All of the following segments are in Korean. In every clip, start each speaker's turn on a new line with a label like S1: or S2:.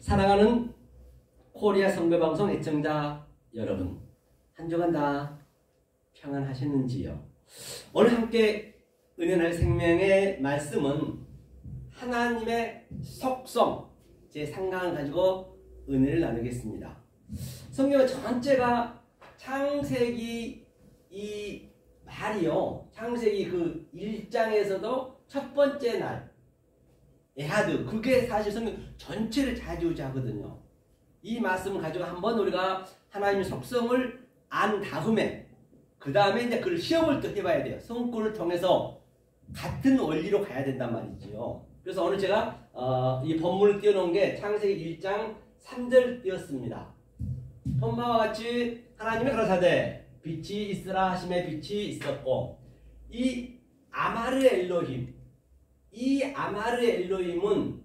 S1: 사랑하는 코리아 선교방송 애청자 여러분, 한 주간 다 평안하셨는지요? 오늘 함께 은혜날 생명의 말씀은 하나님의 속성 제3강을 가지고 은혜를 나누겠습니다. 성경 전체가 창세기 이 말이요, 창세기 그 1장에서도 첫 번째 날 에하드, 그게 사실 성경 전체를 좌지우지하거든요. 이 말씀을 가지고 한번 우리가 하나님의 속성을 안 다음에 그 다음에 이제 그 시험을 또 해봐야 돼요. 성구를 통해서 같은 원리로 가야 된단 말이지요. 그래서 오늘 제가 이 본문을 띄워놓은 게 창세기 1장 3절 띄웠습니다. 본바와 같이 하나님이 가라사대 빛이 있으라 하심에 빛이 있었고, 이 아마르 엘로힘, 이 아마르 엘로힘은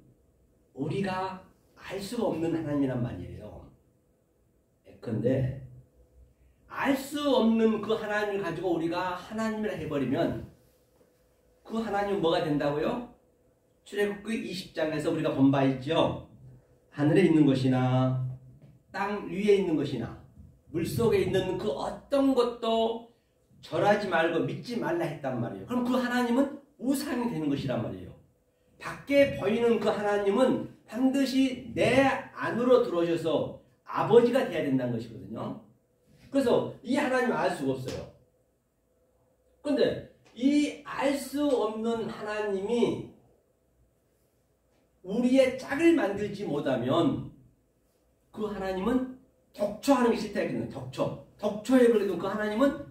S1: 우리가 알 수가 없는 하나님이란 말이에요. 그런데 알 수 없는 그 하나님을 가지고 우리가 하나님이라 해버리면 그 하나님은 뭐가 된다고요? 출애굽기 20장에서 우리가 본 바 있죠. 하늘에 있는 것이나 땅 위에 있는 것이나 물속에 있는 그 어떤 것도 절하지 말고 믿지 말라 했단 말이에요. 그럼 그 하나님은 우상이 되는 것이란 말이에요. 밖에 보이는 그 하나님은 반드시 내 안으로 들어오셔서 아버지가 돼야 된다는 것이거든요. 그래서 이 하나님을 알 수가 없어요. 그런데 이 알 수 없는 하나님이 우리의 짝을 만들지 못하면 그 하나님은 독초하는 게 싫다 했거든요. 독초에 걸리던 그 하나님은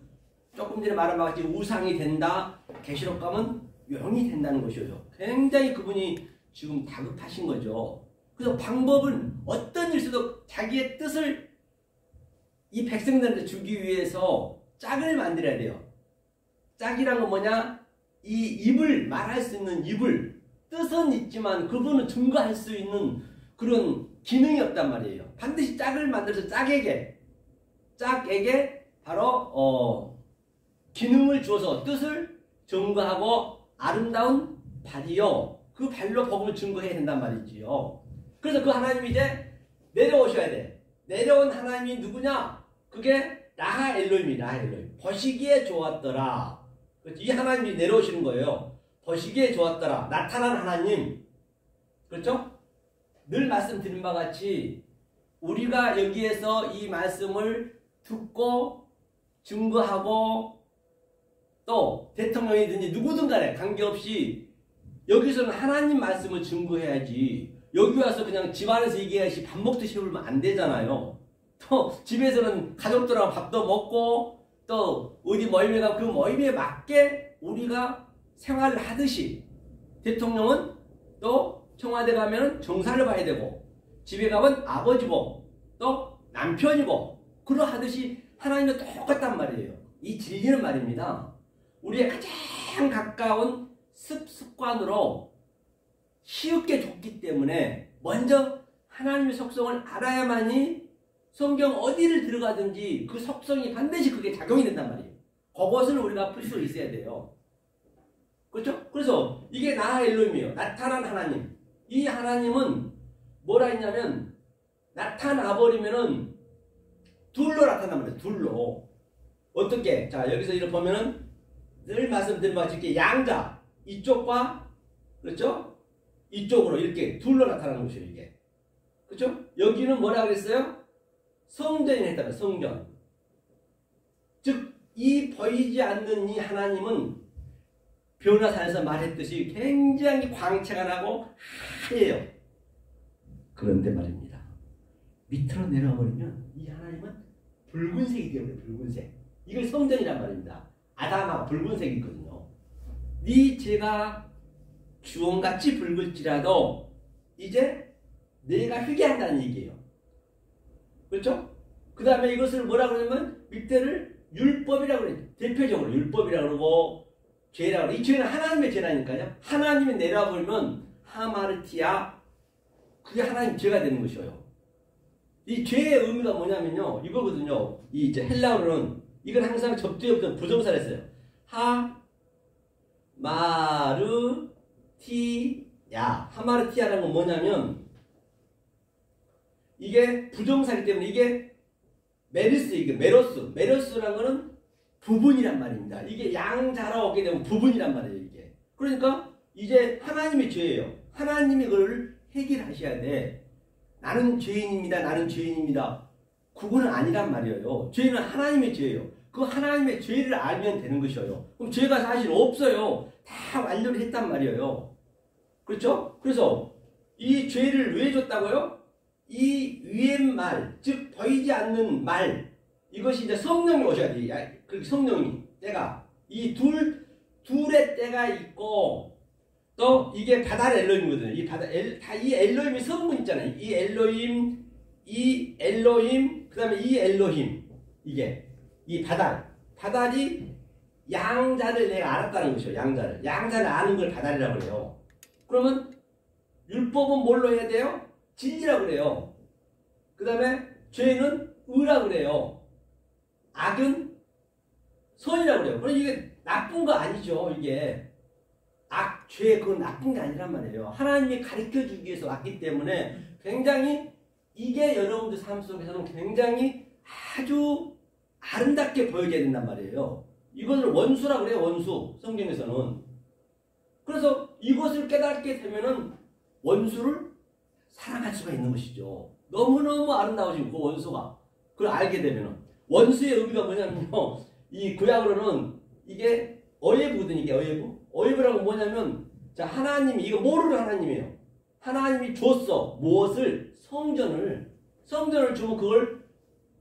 S1: 조금 전에 말한 바 같이 우상이 된다, 계시록 가면 영이 된다는 것이죠. 굉장히 그분이 지금 다급하신 거죠. 그래서 방법은 어떤 일서도 자기의 뜻을 이 백성들한테 주기 위해서 짝을 만들어야 돼요. 짝이란 건 뭐냐? 이 입을 말할 수 있는 입을, 뜻은 있지만 그분은 증거할 수 있는 그런 기능이 없단 말이에요. 반드시 짝을 만들어서 짝에게 바로 기능을 주어서 뜻을 증거하고 아름다운 발이요, 그 발로 복음을 증거해야 된단 말이지요. 그래서 그 하나님이 이제 내려오셔야 돼. 내려온 하나님이 누구냐? 그게 라하 엘로힘이 보시기에 좋았더라. 이 하나님이 내려오시는 거예요. 보시기에 좋았더라. 나타난 하나님. 그렇죠? 늘 말씀드린 바 같이 우리가 여기에서 이 말씀을 듣고 증거하고 또 대통령이든지 누구든 간에 관계없이 여기서는 하나님 말씀을 증거해야지, 여기 와서 그냥 집안에서 얘기하시 밥 먹듯이 울면 안 되잖아요. 또 집에서는 가족들하고 밥도 먹고 또 어디 모임에 가고 그 모임에 맞게 우리가 생활을 하듯이, 대통령은 또 청와대 가면 정사를 봐야 되고 집에 가면 아버지고 또 남편이고 그러하듯이 하나님도 똑같단 말이에요. 이 진리는 말입니다. 우리의 가장 가까운 습관으로 쉬우게 좋기 때문에 먼저 하나님의 속성을 알아야만이 성경 어디를 들어가든지 그 속성이 반드시 그게 작용이 된단 말이에요. 그것을 우리가 풀 수 있어야 돼요. 그렇죠? 그래서 이게 나하 엘로힘이에요. 나타난 하나님. 이 하나님은 뭐라 했냐면 나타나 버리면은 둘로 나타납니다. 둘로. 어떻게? 자, 여기서 이렇게 보면은 늘 말씀드린 바 같이 양자, 이쪽과, 그렇죠? 이쪽으로 이렇게 둘로 나타나는 것이에요, 이게. 그렇죠? 여기는 뭐라 그랬어요? 성전이 했다면 성전. 즉, 이 보이지 않는 이 하나님은 변화산에서 말했듯이 굉장히 광채가 나고 하얘요. 그런데 말입니다. 밑으로 내려와 버리면 이 하나님은 붉은색이 되어버려요. 붉은색. 이걸 성전이란 말입니다. 아담하고 붉은색이거든요. 네 죄가 주홍같이 붉을지라도 이제 내가 회개한다는 얘기예요. 그렇죠? 그 다음에 이것을 뭐라 그러냐면 밑에를 율법이라고 그래요. 대표적으로 율법이라고 그러고 죄라고 그래요. 이 죄는 하나님의 죄라니까요. 하나님이 내려버리면 하마르티아, 그게 하나님 죄가 되는 것이에요. 이 죄의 의미가 뭐냐면요, 이거거든요. 이 이제 헬라어로는 이건 항상 접두에 없던 부정사를 했어요. 하마르티야. 하마르티아라는 건 뭐냐면 이게 부정사기 때문에 이게 메르스, 이게 메로스라는 거는 부분이란 말입니다. 이게 양자로 오게 되면 부분이란 말이에요, 이게. 그러니까 이제 하나님의 죄예요. 하나님이 그걸 해결하셔야 돼. 나는 죄인입니다. 나는 죄인입니다. 그거는 아니란 말이에요. 죄는 하나님의 죄예요. 그 하나님의 죄를 알면 되는 것이에요. 그럼 죄가 사실 없어요. 다 완료를 했단 말이에요. 그렇죠? 그래서 이 죄를 왜 줬다고요? 이 위의 말, 즉 보이지 않는 말, 이것이 이제 성령이 오셔야 돼. 그 성령이 때가 이 둘의 때가 있고 또 이게 바다 엘로힘이거든요. 이 엘로힘이 성분 있잖아요. 이 엘로힘, 그 다음에 이 엘로힘, 이게 이 바달이 양자를 내가 알았다는 것이요. 양자를 아는 걸 바달이라고 그래요. 그러면 율법은 뭘로 해야 돼요? 진리라고 그래요. 그 다음에 죄는 의라고 그래요. 악은 선이라고 그래요. 그럼 이게 나쁜 거 아니죠. 이게 죄 그건 나쁜 게 아니란 말이에요. 하나님이 가르쳐주기 위해서 왔기 때문에 굉장히 이게 여러분들 삶 속에서는 굉장히 아주 아름답게 보여져야 된단 말이에요. 이것을 원수라고 그래요. 원수. 성경에서는. 그래서 이것을 깨닫게 되면은 원수를 사랑할 수가 있는 것이죠. 너무너무 아름다워지고 그 원수가. 그걸 알게 되면은. 원수의 의미가 뭐냐면요. 이 구약으로는 이게 어예부거든요. 이게 어예부. 어예부라고 뭐냐면 자 하나님이 이거 모르는 하나님이에요. 하나님이 줬어. 무엇을? 성전을 주면 그걸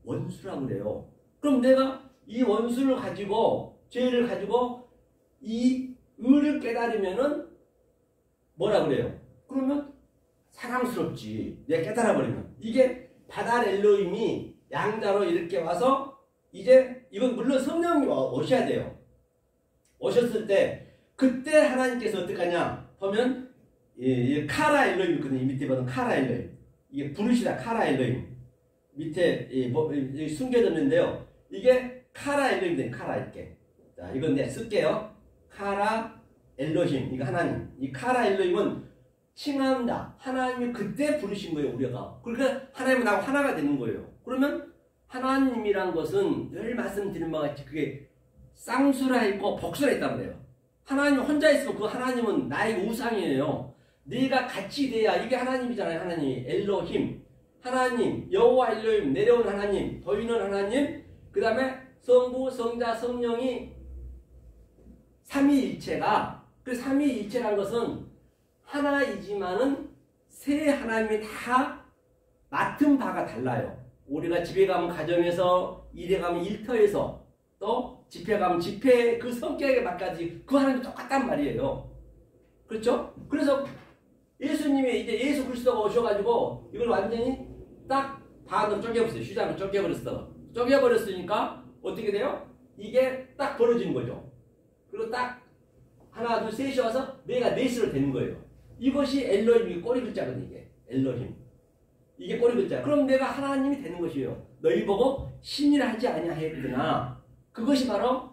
S1: 원수라고 그래요. 그럼 내가 이 원수를 가지고 죄를 가지고 이 의를 깨달으면은 뭐라 그래요? 그러면 사랑스럽지. 내가 깨달아버리면. 이게 바달 엘로힘이 양자로 이렇게 와서 이제 이건 물론 성령이 오셔야 돼요. 오셨을 때 그때 하나님께서 어떡하냐 보면 이 카라 엘로힘 있거든요. 이 밑에 보면 카라 엘로힘. 이게 부르시다 카라 엘로힘. 밑에 숨겨졌는데요. 이게 카라 엘로힘 카라 이렇게. 자, 이건 내가 쓸게요. 카라 엘로힘. 이거 하나님. 이 카라 엘로힘은 칭한다. 하나님이 그때 부르신 거예요, 우리가. 그러니까 하나님은 나하고 하나가 되는 거예요. 그러면 하나님이란 것은 늘 말씀드린 바와 같이 그게 쌍수라 있고 복수라 있다고 그래요. 하나님 혼자 있으면 그 하나님은 나의 우상이에요. 네가 같이 돼야 이게 하나님이잖아요. 하나님 엘로힘. 하나님 여호와 엘로힘 내려온 하나님 보이는 하나님 그 다음에 성부 성자 성령이 삼위일체가 그 삼위일체란 것은 하나이지만은 세 하나님이 다 맡은 바가 달라요. 우리가 집에 가면 가정에서 일에 가면 일터에서 또 집회 가면 집회 그 성격에 맞까지 그 하나님이 똑같단 말이에요. 그렇죠? 그래서 예수님이 이제 예수 그리스도가 오셔가지고 이걸 완전히 딱 반으로 쪼개버렸어요. 휘장을 쪼개버렸어. 쪼개버렸으니까 어떻게 돼요? 이게 딱 벌어지는 거죠. 그리고 딱 하나 둘 셋이 와서 내가 넷으로 되는 거예요. 이것이 엘로힘이 꼬리 글자거든요. 이게 엘로힘. 이게 꼬리 글자. 그럼 내가 하나님이 되는 것이에요. 너희 보고 신이라 하지 아니하였구나. 그것이 바로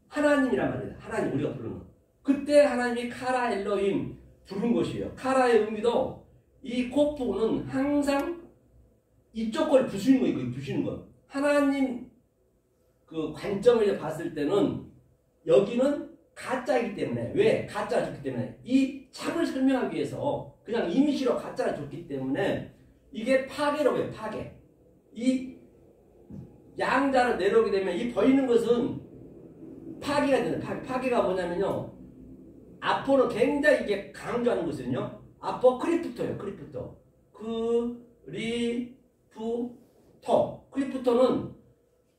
S1: 하나님이란 말이에요. 하나님 우리가 부르는 거. 그때 하나님이 카라 엘로힘 부른 것이에요. 카라의 의미도 이 코프는 항상 이쪽 걸 부수는 거예요. 부수는 거. 하나님 그 관점을 봤을 때는 여기는 가짜이기 때문에 왜? 가짜가 좋기 때문에 이 참을 설명하기 위해서 그냥 이미지로 가짜가 좋기 때문에 이게 파괴라고 해요. 파괴. 이 양자로 내려오게 되면 이 보이는 것은 파괴가 되는 파괴가 뭐냐면요. 아포는 굉장히 이게 강조하는 것은요. 아포 크리프토예요. 크리프토. 크리프토는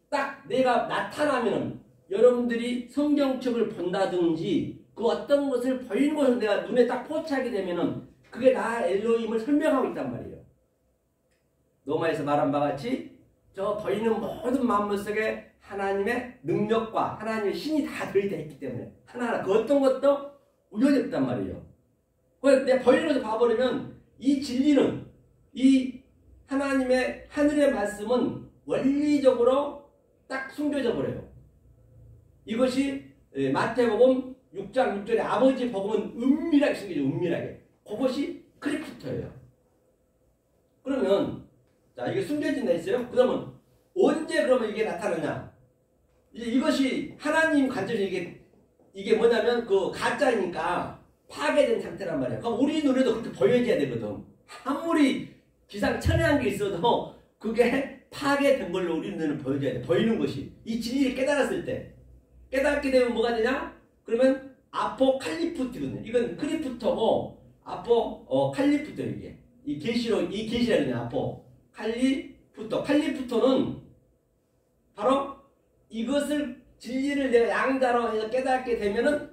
S1: 딱 내가 나타나면은 여러분들이 성경책을 본다든지 그 어떤 것을 보이는 것을 내가 눈에 딱 포착하게 되면은 그게 나 엘로힘을 설명하고 있단 말이에요. 로마에서 말한 바와 같이 저 보이는 모든 만물 속에 하나님의 능력과 하나님의 신이 다 들어있다 했기 때문에 하나하나 그 어떤 것도 우연이 없단 말이에요. 그래서 내가 보이는 것을 봐버리면 이 진리는 이 하나님의 하늘의 말씀은 원리적으로 딱 숨겨져 버려요. 이것이 마태복음 6장 6절에 아버지 복음은 은밀하게 숨겨져. 은밀하게. 그것이 크리프토예요. 그러면 자, 이게 숨겨진다 했어요. 그러면 언제 그러면 이게 나타나냐? 이것이 하나님 관점에서 이게 뭐냐면 그 가짜니까 파괴된 상태란 말이야. 그럼 우리 눈에도 그렇게 보여져야 되거든. 아무리 기상천외한 게 있어도 그게 파괴된 걸로 우리 눈에는 보여져야 돼. 보이는 것이. 이 진리를 깨달았을 때. 깨닫게 되면 뭐가 되냐? 그러면 아포칼리프트거든요. 이건 크리프터고 칼리프터 이게. 이 계시록 이 계시라는 칼리프터. 칼리프터는 바로 이것을 진리를 내가 양자로 해서 깨닫게 되면은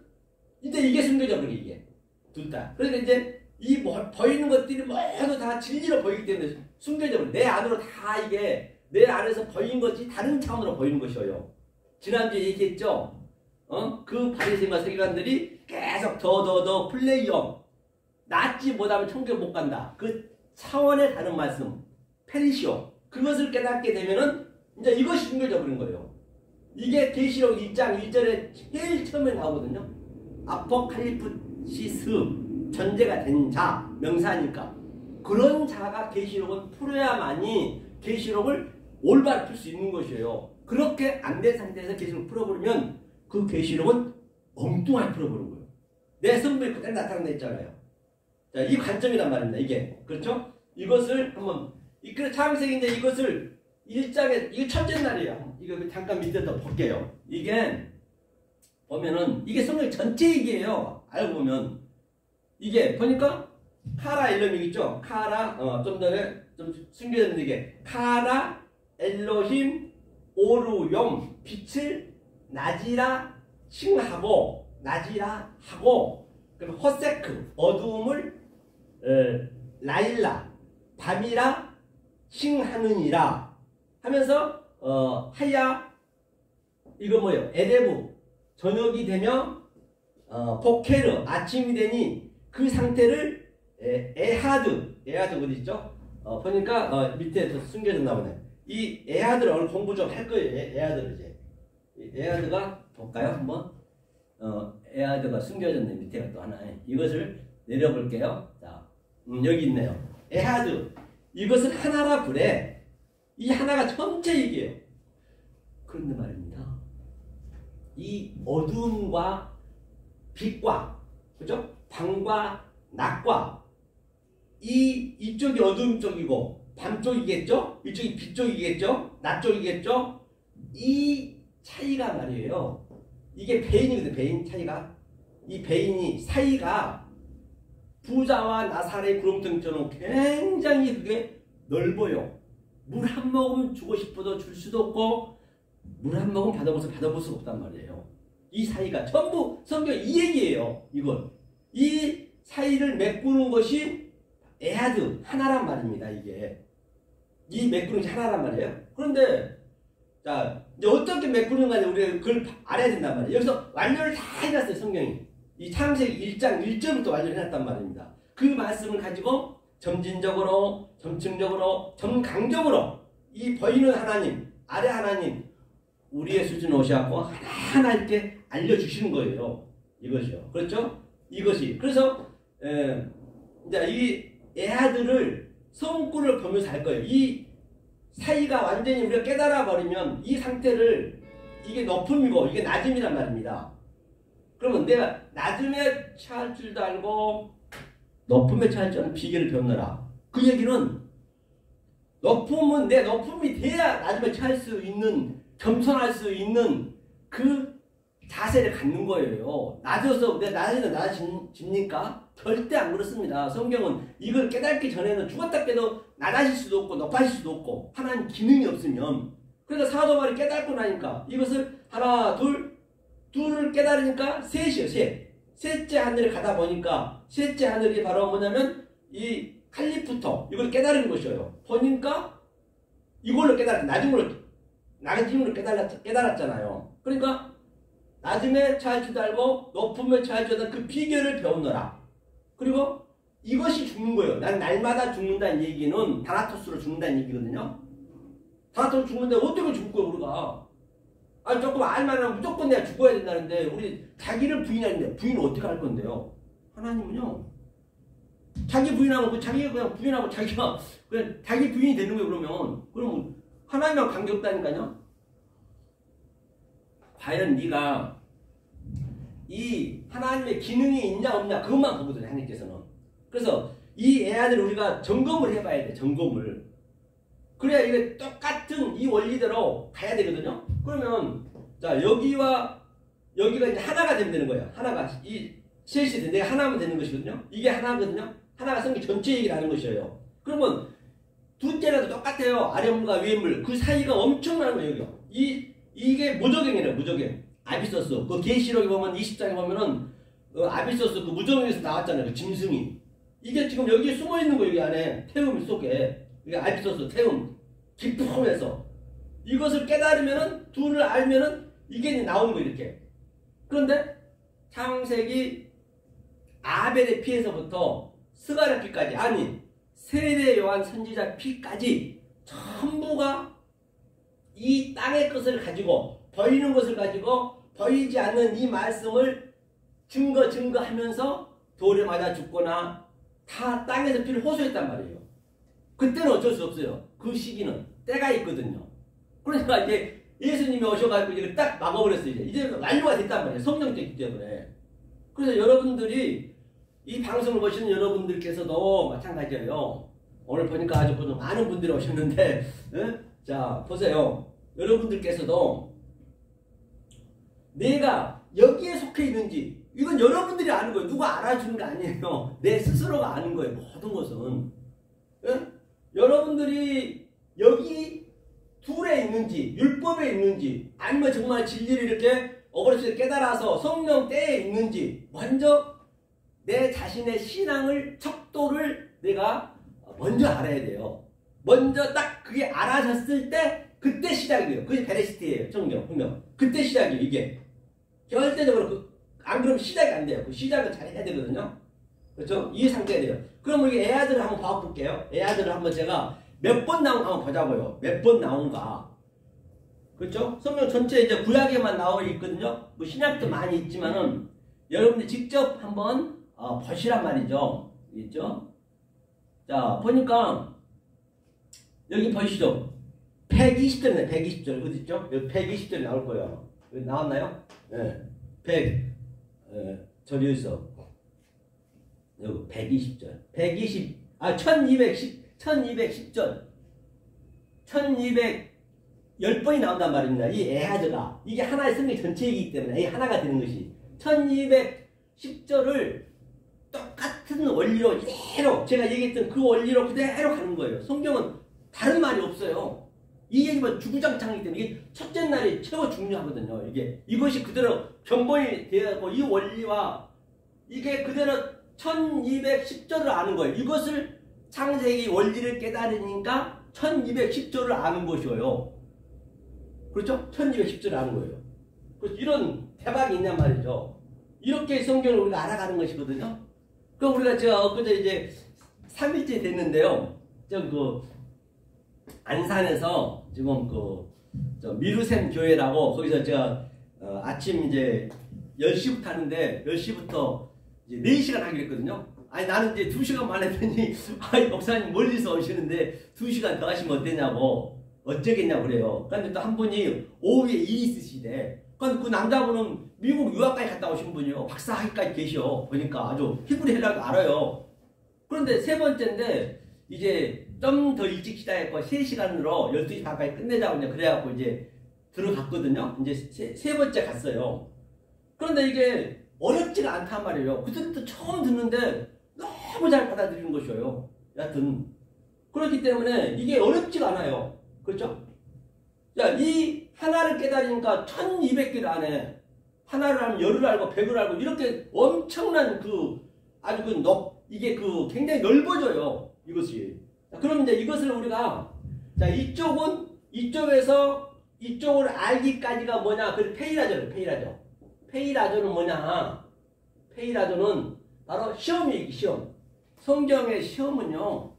S1: 이제 이게 숨겨져 버려 이게 둘 다. 그러니까 이제 이 보이는 것들이 모두 다 진리로 보이기 때문에 숨겨져 버려. 내 안으로 다 이게 내 안에서 보이는 것이 다른 차원으로 보이는 것이에요. 지난주에 얘기했죠. 그 바리새인과 서기관들이 계속 더 플레이업 낫지 못하면 천국에 못 간다. 그 차원에 다른 말씀 페리시오 그것을 깨닫게 되면은 이제 이것이 숨겨져 버린 거예요. 이게 계시록 1장 1절에 제일 처음에 나오거든요. 아포칼리프시스 전제가 된 자 명사니까 그런 자가 계시록은 풀어야만이 계시록을 올바로 풀 수 있는 것이에요. 그렇게 안 된 상태에서 계시록을 풀어버리면 그 계시록은 엉뚱하게 풀어버린 거예요. 내 성품이 그대로 나타난다 했잖아요. 자, 이 관점이란 말입니다. 이게 그렇죠? 이것을 한번 그래서 창세기인데 이것을 1장에 이게 첫째 날이에요. 이거 잠깐 밑에 더 볼게요. 이게 보면은 이게 성경 전체 얘기예요. 알고 보면 이게 보니까 카라 이런 얘기 있죠. 카라 좀 전에 좀 숨겨졌는데 이게 카라 엘로힘 오르욤 빛을 낮이라 칭하고 낮이라 하고 그럼 호세크 어두움을 라일라 밤이라 칭하느니라 하면서 하야 이거 뭐예요? 에레브 저녁이 되며 보케르 아침이 되니 그 상태를 에하드 어디 있죠? 보니까 밑에 더 숨겨졌나 보네. 이 에하드를 오늘 공부 좀 할 거예요. 에하드를 이제 에하드가 볼까요 한번? 에하드가 숨겨졌네. 밑에가 또 하나. 이것을 내려볼게요. 자, 여기 있네요. 에하드 이것을 하나라 그래. 이 하나가 전체 얘기예요. 그런데 말입니다. 이 어둠과 빛과 그죠? 밤과 낮과 이쪽이 어둠 쪽이고 밤 쪽이겠죠? 이쪽이 빛 쪽이겠죠? 낮 쪽이겠죠? 이 차이가 말이에요. 이게 배인이거든. 배인 차이가. 이 배인이 사이가 부자와 나사렛 구렁텅이처럼 굉장히 그게 넓어요. 물 한 모금 주고 싶어도 줄 수도 없고 물 한 모금 받아볼 수가 없단 말이에요. 이 사이가 전부 성경 이 얘기예요. 이건 이 사이를 메꾸는 것이 에하드 하나란 말입니다. 이게 이 메꾸는 것이 하나란 말이에요. 그런데 자 이제 어떻게 메꾸는가 우리가 그걸 알아야 된단 말이에요. 여기서 완료를 다 해놨어요. 성경이 이 창세기 1장 1절부터 완료를 해놨단 말입니다. 그 말씀을 가지고 점진적으로 점층적으로 점강적으로 이 보이는 하나님 아래 하나님 우리의 수준에 오셔갖고 하나하나 이렇게 알려주시는 거예요. 이것이요. 그렇죠? 이것이. 그래서 이제 이 에하드를 성구를 보면서 할 거예요. 이 사이가 완전히 우리가 깨달아 버리면 이 상태를 이게 높음이고 이게 낮음이란 말입니다. 그러면 내가 낮음에 처할 줄도 알고 높음에 처할 줄 아는 비결을 배우느라. 그 얘기는 높음은 내 높음이 돼야 낮음에 처할 수 있는 겸손할 수 있는 그 자세를 갖는 거예요. 낮아서 내 낮아집니까? 절대 안 그렇습니다. 성경은 이걸 깨닫기 전에는 죽었다 깨도 낮아질 수도 없고 높아질 수도 없고 하나님 기능이 없으면 그러니까 사도 바울이 깨닫고 나니까 이것을 하나 둘을 깨달으니까 셋이에요. 셋째 하늘에 가다 보니까 셋째 하늘이 바로 뭐냐면 이 칼리프터 이걸 깨달은 것이에요. 보니까 이걸로 낮음으로 깨달았잖아요. 그러니까 낮음에 처할 줄도 알고 높음에 처할 줄도 아는 그 비결을 배우느라. 그리고 이것이 죽는 거예요. 난 날마다 죽는다는 얘기는 다나토스로 죽는다는 얘기거든요. 다나토스로 죽는데 어떻게 죽을 거예요 우리가. 아니 조금 알만 하면 무조건 내가 죽어야 된다는데 우리 자기를 부인하는데 부인은 어떻게 할 건데요. 하나님은요 자기 부인하고 그 자기가 그냥 부인하고 자기가 그냥 자기 부인이 되는 거예요. 그러면 하나님이랑 관계없다니까요. 과연 네가 이 하나님의 기능이 있냐 없냐 그것만 보거든요. 하나님께서는. 그래서 이 애아들을 우리가 점검을 해봐야 돼. 점검을. 그래야 이게 똑같은 이 원리대로 가야 되거든요. 그러면 자 여기와 여기가 이제 하나가 되면 되는 거예요. 하나가 이 셋이 내가 하나면 되는 것이거든요. 이게 하나거든요. 하나가 성경 전체 얘기를 하는 것이에요. 그러면 둘째라도 똑같아요. 아랫물과 위에물 그 사이가 엄청난 거예요. 여기요. 이게 무적행이래요. 무적행. 아비소스. 그 계시록에 보면 20장에 보면은 아비소스 그 무적행에서 나왔잖아요. 그 짐승이. 이게 지금 여기에 숨어 있는 거예요. 여기 안에 태움 속에. 이게 아비소스 태움 깊음에서 이것을 깨달으면은 둘을 알면은 이게 나오는 거예요. 이렇게. 그런데 창세기 아벨의 피에서부터 스가랴 피까지 아니 세례 요한 선지자 피까지 전부가 이 땅의 것을 가지고 보이는 것을 가지고 보이지 않는 이 말씀을 증거하면서 돌에 맞아 죽거나 다 땅에서 피를 호소했단 말이에요. 그때는 어쩔 수 없어요. 그 시기는 때가 있거든요. 그러니까 이제 예수님이 오셔가지고 이걸 딱 막아버렸어요. 이제 완료가 됐단 말이에요. 성령적이기 때문에. 그래서 여러분들이 이 방송을 보시는 여러분들께서도 마찬가지예요. 오늘 보니까 아주 많은 분들이 오셨는데 자 보세요. 여러분들께서도 내가 여기에 속해 있는지 이건 여러분들이 아는 거예요. 누가 알아주는 게 아니에요. 내 스스로가 아는 거예요. 모든 것은. 여러분들이 여기 둘에 있는지 율법에 있는지 아니면 정말 진리를 이렇게 어버릇을 깨달아서 성령 때에 있는지 먼저 내 자신의 신앙을 척도를 내가 먼저 알아야 돼요. 먼저 딱 그게 알아졌을 때 그때 시작이에요. 그게 베레시트예요. 성경 분명. 그때 시작이에요. 이게 결대적으로 안 그러면 시작이 안 돼요. 그 시작을 잘 해야 되거든요. 그렇죠? 이 상태가 돼요. 그럼 우리 애아들을 한번 봐볼게요. 애아들을 한번 제가 몇 번 나온가 한번 보자고요. 몇 번 나온가. 그렇죠? 성경 전체 이제 구약에만 나와 있거든요. 뭐 신약도 많이 있지만은 여러분들 직접 한번 보시란 말이죠. 있죠? 자, 보니까 여기 보시죠. 120절이네. 120절. 어디 있죠? 여기 120절이 나올 거예요. 여기 나왔나요? 네. 100. 저기 있어. 여기 120절. 1210절. 1210번이 나온단 말입니다. 이 에하드가. 이게 하나의 성경 전체이기 때문에 이 하나가 되는 것이. 1210절을 똑같은 원리로 이대로 제가 얘기했던 그 원리로 그대로 가는 거예요. 성경은 다른 말이 없어요. 이게 뭐 주구장창이기 때문에 이게 첫째 날이 최고 중요하거든요. 이것이 그대로 견본이 되고 이 원리와 이게 그대로 1210절을 아는 거예요. 이것을 창세기 원리를 깨달으니까 1210절을 아는 것이에요. 그렇죠? 1210절을 아는 거예요. 그래서 이런 대박이 있냔 말이죠. 이렇게 성경을 우리가 알아가는 것이거든요. 그럼 우리가 엊그제 이제 3일째 됐는데요. 안산에서 지금 미루샘 교회라고 거기서 제가 아침 이제 10시부터 하는데 10시부터 이제 4시간 하기로 했거든요. 아니 나는 이제 2시간만 했더니 아니 목사님 멀리서 오시는데 2시간 더 하시면 어땠냐고 어쩌겠냐고 그래요. 그런데 또 한 분이 오후에 일이 있으시대. 그런데 그 남자분은 미국 유학까지 갔다 오신 분이요. 박사학위까지 계셔. 보니까 아주 히브리 헬라도 알아요. 그런데 세 번째인데 이제 좀 더 일찍 시작했고 3시간으로 12시 반까지 끝내자고 이제 그래갖고 이제 들어갔거든요. 이제 세 번째 갔어요. 그런데 이게 어렵지가 않단 말이에요. 그때부터 처음 듣는데 너무 잘 받아들이는 것이에요. 여하튼 그렇기 때문에 이게 어렵지가 않아요. 그렇죠? 자, 이 하나를 깨달으니까 1200개를 안에 하나를 알면 열을 알고 백을 알고 이렇게 엄청난 이게 굉장히 넓어져요. 이것이. 자, 그럼 이제 이것을 우리가 자, 이쪽에서 이쪽을 알기까지가 뭐냐? 그 페이라조는 뭐냐? 페이라조는 바로 시험이에요. 시험. 성경의 시험은요.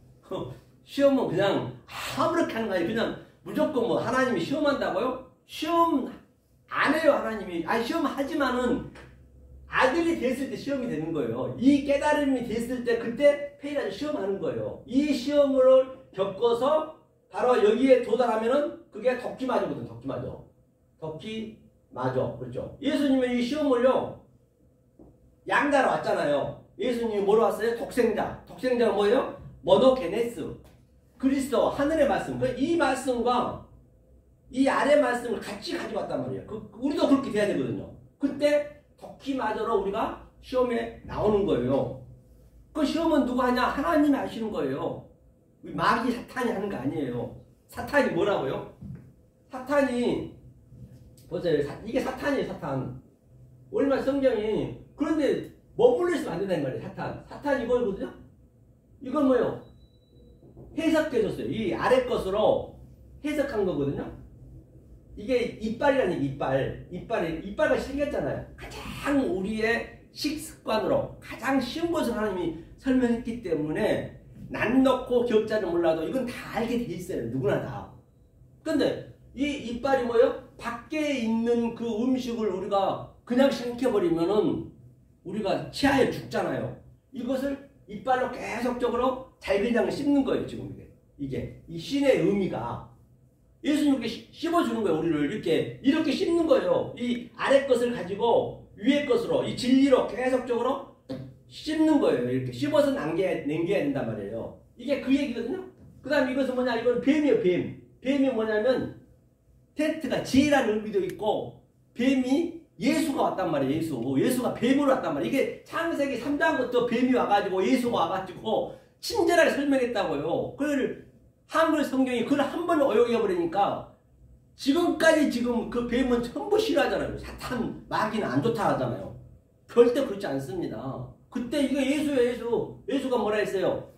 S1: 시험은 그냥 아무렇게 하는 거 아니에요. 그냥 무조건 뭐 하나님이 시험한다고요? 시험 안 해요. 하나님이. 시험하지만은 아들이 됐을 때 시험이 되는 거예요. 이 깨달음이 됐을 때 그때 페이라도 시험하는 거예요. 이 시험을 겪어서 바로 여기에 도달하면은 그게 덕기마저거든. 덕기마저. 덕기마저. 그렇죠. 예수님은 이 시험을요. 양자로 왔잖아요. 예수님이 뭐로 왔어요? 독생자. 독생자가 뭐예요? 모노게네스. 그리스도 하늘의 말씀. 이 말씀과 이 아래 말씀을 같이 가지고 왔단 말이에요. 우리도 그렇게 돼야 되거든요. 그때 덕기마저로 우리가 시험에 나오는 거예요. 그 시험은 누가 하냐? 하나님이 하시는 거예요. 마귀 사탄이 하는 거 아니에요. 사탄이 뭐라고요? 사탄이 보세요. 이게 사탄이에요. 사탄. 얼마나 성경이 그런데 머물러 있으면 안 된다는 말이에요. 사탄 이거거든요. 이건 뭐예요? 해석해줬어요. 이 아래 것으로 해석한 거거든요. 이게 이빨이라는 얘기. 이빨이 생겼잖아요. 가장 우리의 식습관으로 가장 쉬운 것을 하나님이 설명했기 때문에 난 넣고 격자를 몰라도 이건 다 알게 돼 있어요. 누구나 다. 근데 이 이빨이 뭐예요? 밖에 있는 그 음식을 우리가 그냥 삼켜버리면은 우리가 치아에 죽잖아요. 이것을 이빨로 계속적으로 잘 그냥 씹는 거예요. 지금 이게 이 신의 의미가 예수님 이렇게 씹어주는 거예요. 우리를 이렇게 씹는 거예요. 이 아래 것을 가지고 위에 것으로 이 진리로 계속적으로 씹는 거예요. 이렇게 씹어서 남겨야 된단 말이에요. 이게 그 얘기거든요. 그 다음에 이것은 뭐냐? 이건 뱀이에요. 뱀이 뭐냐면 텐트가 지혜라는 의미도 있고 뱀이 예수가 왔단 말이에요. 예수가 뱀으로 왔단 말이에요. 이게 창세기 3장부터 뱀이 와가지고 예수가 와가지고 친절하게 설명했다고요. 그걸 한글 성경이 그걸 한 번 어용해버리니까 지금까지 그 뱀은 전부 싫어하잖아요. 사탄, 마귀는 안 좋다 하잖아요. 절대 그렇지 않습니다. 그때 이거 예수예요. 예수가 뭐라 했어요?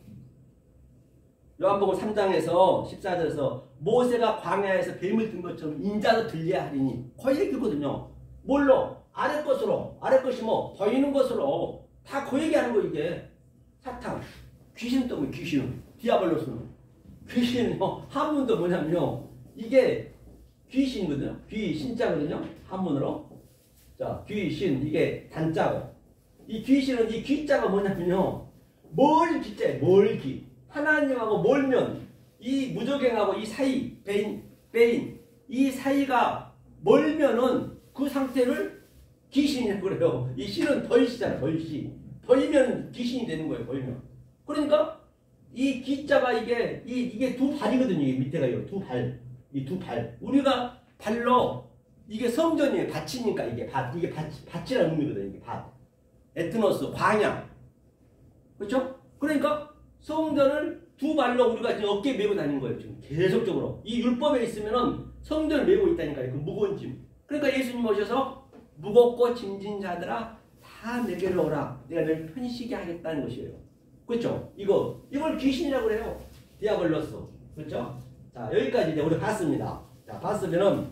S1: 요한복음 3장에서 14절에서 모세가 광야에서 뱀을 든 것처럼 인자도 들려야 하리니 그 얘기거든요. 뭘로? 아래 것으로. 아래 것이 뭐? 보이는 것으로. 다 그 얘기하는 거 이게. 사탄. 귀신 때문에 귀신은. 디아블로스는. 귀신은요. 한문도 뭐냐면요. 이게 귀신이거든요. 귀신자거든요. 한문으로. 자, 귀신. 이게 단자고. 이 귀신은 이 귀자가 뭐냐면요. 멀기자예요. 멀기. 하나님하고 멀면 이 무저갱하고 이 사이 베인 이 사이가 멀면은 그 상태를 귀신이라고 그래요. 이 신은 벌시잖아요. 벌시. 벌면 귀신이 되는 거예요. 벌면. 그러니까 이 기자가 이게 두 발이거든요. 이 밑에가 두 발. 이 두 발. 우리가 발로 이게 성전이에요. 밭이니까 이게 밭이라는 의미거든요. 이게 밭. 에트노스 광야. 그렇죠? 그러니까 성전을 두 발로 우리가 지금 어깨에 메고 다니는 거예요. 지금 계속적으로. 이 율법에 있으면은 성전을 메고 있다니까요. 그 무거운 짐. 그러니까 예수님 오셔서 무겁고 짐진 자들아 다 내게로 오라. 내가 너를 편히쉬게 하겠다는 것이에요. 그렇죠? 이걸 귀신이라고 그래요. 디아블로스. 그렇죠? 자, 여기까지 이제 우리 봤습니다. 자, 봤으면은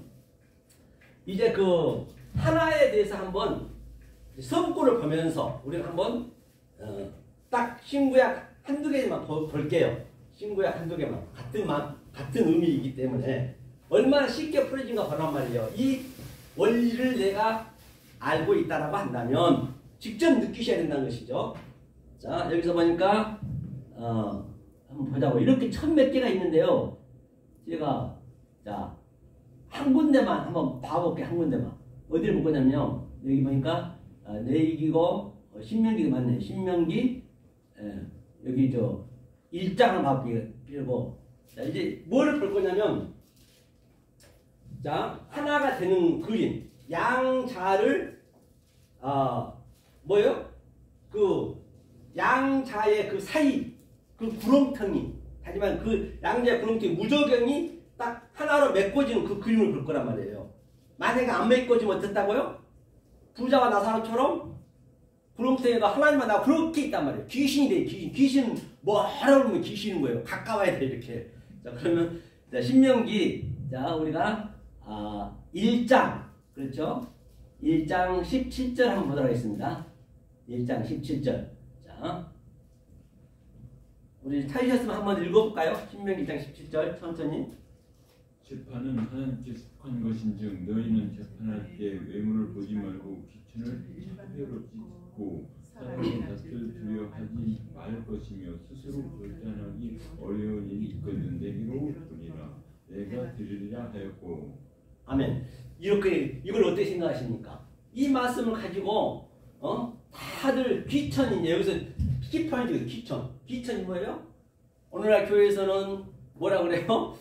S1: 이제 그 하나에 대해서 한번 성구를 보면서 우리가 한번 딱 신구약 한두 개만 볼게요. 신구약 한두 개만. 같은 의미이기 때문에 얼마나 쉽게 풀어진가 보란 말이에요. 이 원리를 내가 알고 있다라고 한다면 직접 느끼셔야 된다는 것이죠. 자, 여기서 보니까 한번 보자고. 이렇게 1000몇 개가 있는데요. 제가 자, 한 군데만 한번 봐볼게요. 한 군데만. 어디를 볼 거냐면요. 여기 보니까 내기고 신명기가 맞네요. 신명기 여기 1장을 봐볼게요. 자, 이제 뭐를 볼 거냐면 자, 하나가 되는 그림. 양자를 뭐예요? 그 양자의 그 사이 그 구렁텅이 하지만 그 양자의 구렁텅이 무저경이 딱 하나로 메꿔지는 그 그림을 볼 거란 말이에요. 만약에 안 메꿔지면 어떻다고요? 부자와 나사로처럼 구렁텅이가 하나님만 나고 그렇게 있단 말이에요. 귀신이 돼. 귀신은 뭐하라고 그러면 귀신인 거예요. 가까워야 돼 이렇게. 자, 그러면 자, 신명기 자 우리가 1장 그렇죠? 1장 17절 한번 보도록 하겠습니다. 1장 17절. 자, 우리 찾으셨으면 한번 읽어볼까요? 신명기 1장 17절 천천히.
S2: 재판은 하나님께 속한 것인즉 너희는 재판할 때 외모를 보지 말고 귀천을 차별없이 짓고 사람의 낯을 두려워하지 말 것이며 스스로 결단하기 어려운 일이 있거든 내게로 오리라 내가 들으리라 하였고.
S1: 아멘. 이렇게 이걸 어떻게 생각하십니까? 이 말씀을 가지고 다들 귀천이냐 여기서 키포인트가 귀천. 귀천이 뭐예요? 오늘날 교회에서는 뭐라 그래요?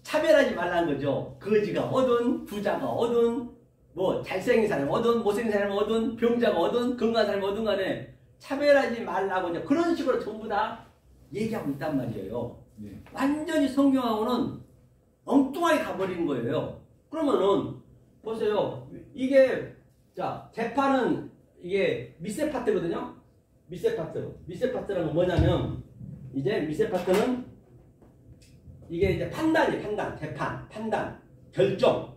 S1: 차별하지 말라는 거죠. 거지가 어든 부자가 어든 뭐 잘생긴 사람 어든 못생긴 사람 어든 병자가 어든 건강한 사람 어든 간에 차별하지 말라고 이제 그런 식으로 전부 다 얘기하고 있단 말이에요.
S2: 네.
S1: 완전히 성경하고는 엉뚱하게 가버린 거예요. 그러면은 보세요. 이게 자 재판은 이게 밑세 파트거든요. 밑세 파트. 밑세 파트라는 건 뭐냐면 이제 밑세 파트는 이게 이제 판단이에요. 판단, 재판, 판단, 결정.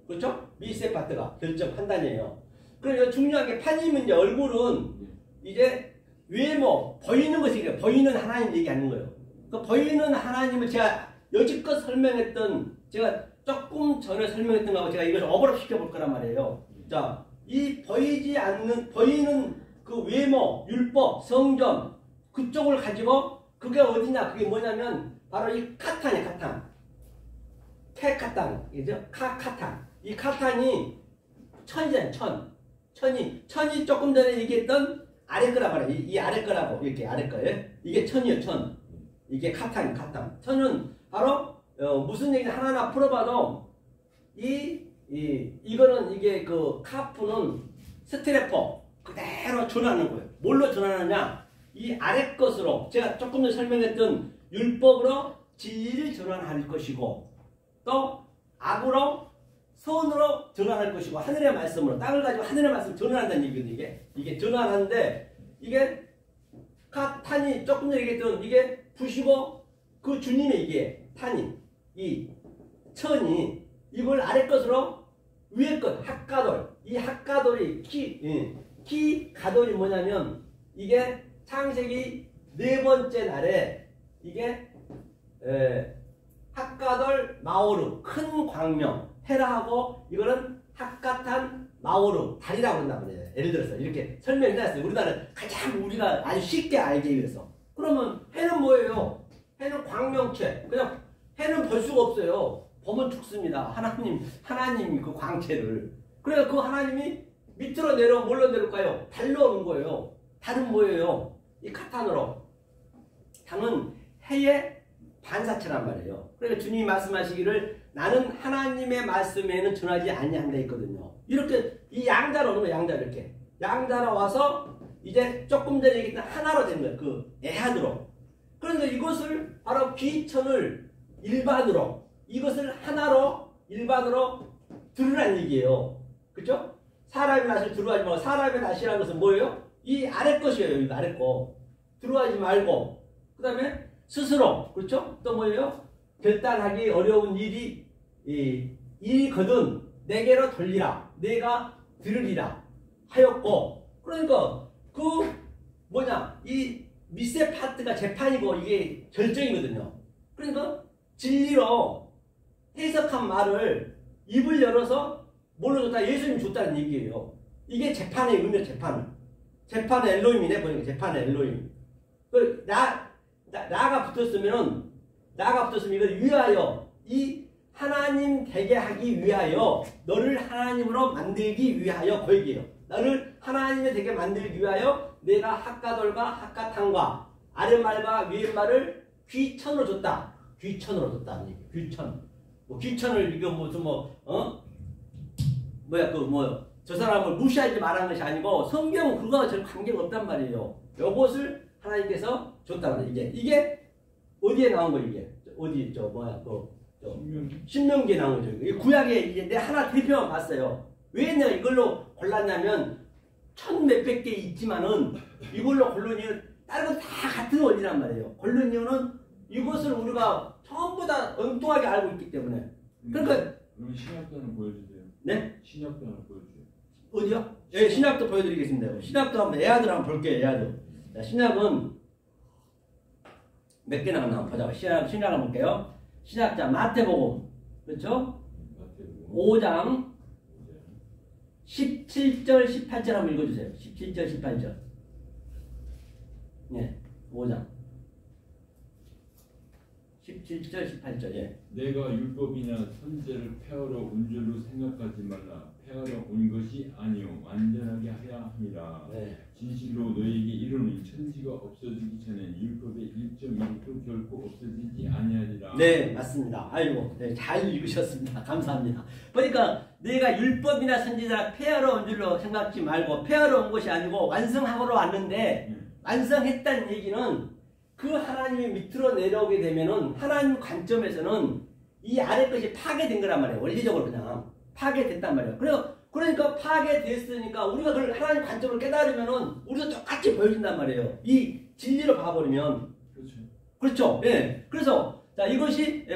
S1: 그렇죠? 밑세 파트가 결정, 판단이에요. 그럼 중요한 게 판이면 이제 얼굴은 이제 외모, 보이는 것이에요. 보이는 하나님 얘기하는 거예요. 그 보이는 하나님을 제가 여지껏 설명했던 제가 조금 전에 설명했던 거하고 제가 이걸 어버럽 시켜볼 거란 말이에요. 자, 이 보이지 않는, 보이는 그 외모, 율법, 성전, 그쪽을 가지고 그게 어디냐? 그게 뭐냐면 바로 이 카탄이에요, 카탄. 카탄이죠? 카탄. 이 카탄이 천이잖아요, 천. 천이 조금 전에 얘기했던 아래 거라 말이에요. 이 아래 거라고, 이렇게 아래 거예요. 이게 천이에요, 천. 이게 카탄. 천은 바로, 무슨 얘기를 하나하나 풀어봐도, 이거는 이게 그 카프는 스트레퍼 그대로 전하는 거예요. 뭘로 전하느냐? 이 아래 것으로, 제가 조금 전에 설명했던 율법으로 진리를 전환할 것이고, 또 악으로 선으로 전환할 것이고, 하늘의 말씀으로 땅을 가지고 하늘의 말씀을 전환한다는 얘기거든요. 이게 전환하는데 이게 탄이 조금 전에 얘기했던 이게 부시고 그 주님의 이게 탄이 이 천이 이걸 아래 것으로 위에 것 학가돌 이 학가돌이 키 가돌이 뭐냐면 이게 창세기 4번째 날에 이게 학가돌 마오르 큰 광명 헤라하고 이거는 학가탄 마오르 달이라고 한단 말이에요. 예를 들어서 이렇게 설명을 해놨어요. 우리나라 가장 우리가 아주 쉽게 알게 위해서. 그러면 해는 뭐예요? 해는 광명체. 그냥 해는 볼 수가 없어요. 보면 죽습니다. 하나님이 그 광채를. 그래서 그 하나님이 밑으로 내려오면 뭘로 내려올까요? 달로 오는 거예요. 달은 뭐예요? 이 카탄으로. 달은 해의 반사체란 말이에요. 그러니까 주님이 말씀하시기를 나는 하나님의 말씀에는 전하지 아니한다 했거든요. 이렇게 이 양자로 오는 거예요. 양자 이렇게. 양자로 와서 이제 조금 전에 얘기했던 하나로 된 거예요. 그 에하드로. 그런데 이것을 바로 귀천을 일반으로 이것을 하나로 일반으로 들으라는 얘기예요. 그렇죠? 사람의 낯을 들어하지 말고 사람의 낯이라는 것은 뭐예요? 이 아래 것이에요. 이거 아래 거. 들어하지 말고 그 다음에 스스로 그렇죠? 또 뭐예요? 결단하기 어려운 일이거든 내게로 돌리라. 내가 들으리라 하였고 그러니까 그 뭐냐 이 밑세 파트가 재판이고 이게 결정이거든요. 그러니까 진리로 해석한 말을 입을 열어서 뭘로 줬다? 예수님 줬다는 얘기예요. 이게 재판의 의미예요. 재판의 엘로힘이네 보니까 재판의 엘로힘. 나가 붙었으면 이걸 위하여 이 하나님 되게 하기 위하여 너를 하나님으로 만들기 위하여 그 얘기예요. 너를 하나님이 되게 만들기 위하여 내가 학가돌과 학가탄과 아랫말과 위에말을 귀천으로 줬다. 귀천으로 줬다는 얘기. 귀천. 뭐 귀천을 이거 무슨 저 사람을 무시하지 말라는 것이 아니고 성경은 그거와 별 관계가 없단 말이에요. 요것을 하나님께서 줬다는 거예요. 이게 어디에 나온 거예요? 이게 어디 신명기에 나온 거죠. 이 구약에 이제 내 하나 대표만 봤어요. 왜 내가 이걸로 골랐냐면 1000몇백 개 있지만은 이걸로 고른 이유는 다른 건 다 같은 원리란 말이에요. 고른 이유는 이것을 우리가 전부 다 엉뚱하게 알고 있기 때문에. 그러니까
S2: 그럼 신약도 하나 보여주세요.
S1: 네?
S2: 신약도 하나 보여주세요.
S1: 어디요? 예, 신약도 보여드리겠습니다. 신약도 한번 에아들 한번 볼게요. 에아들. 자, 신약은 몇 개 나왔나 한번 보자. 신약 한번 볼게요. 신약자 마태복음 그렇죠?
S2: 마태복음
S1: 5장 17절 18절 한번 읽어주세요. 17절 18절. 예, 5장 17절 18절. 예.
S2: 내가 율법이나 선제를 폐하러 온 줄로 생각하지 말라. 폐하러 온 것이 아니요 완전하게 하야 함이라.
S1: 네.
S2: 진실로 너희에게 이르노니 천지가 없어지기 전에 율법의 1.1도 결코 없어지지 아니하리라.
S1: 네, 맞습니다. 아이고, 네, 잘 읽으셨습니다. 감사합니다. 보니까 내가 율법이나 선지자 폐하러 온 줄로 생각지 말고 폐하러 온 것이 아니고 완성하러 왔는데 완성했다는 얘기는 그 하나님이 밑으로 내려오게 되면은 하나님 관점에서는 이 아래 것이 파괴된 거란 말이에요. 원리적으로 그냥 파괴됐단 말이에요. 그러니까 파괴됐으니까 우리가 그걸 하나님 관점을 깨달으면은 우리도 똑같이 보여진단 말이에요. 이 진리로 봐버리면.
S2: 그렇죠.
S1: 그렇죠. 예. 그래서 자 이것이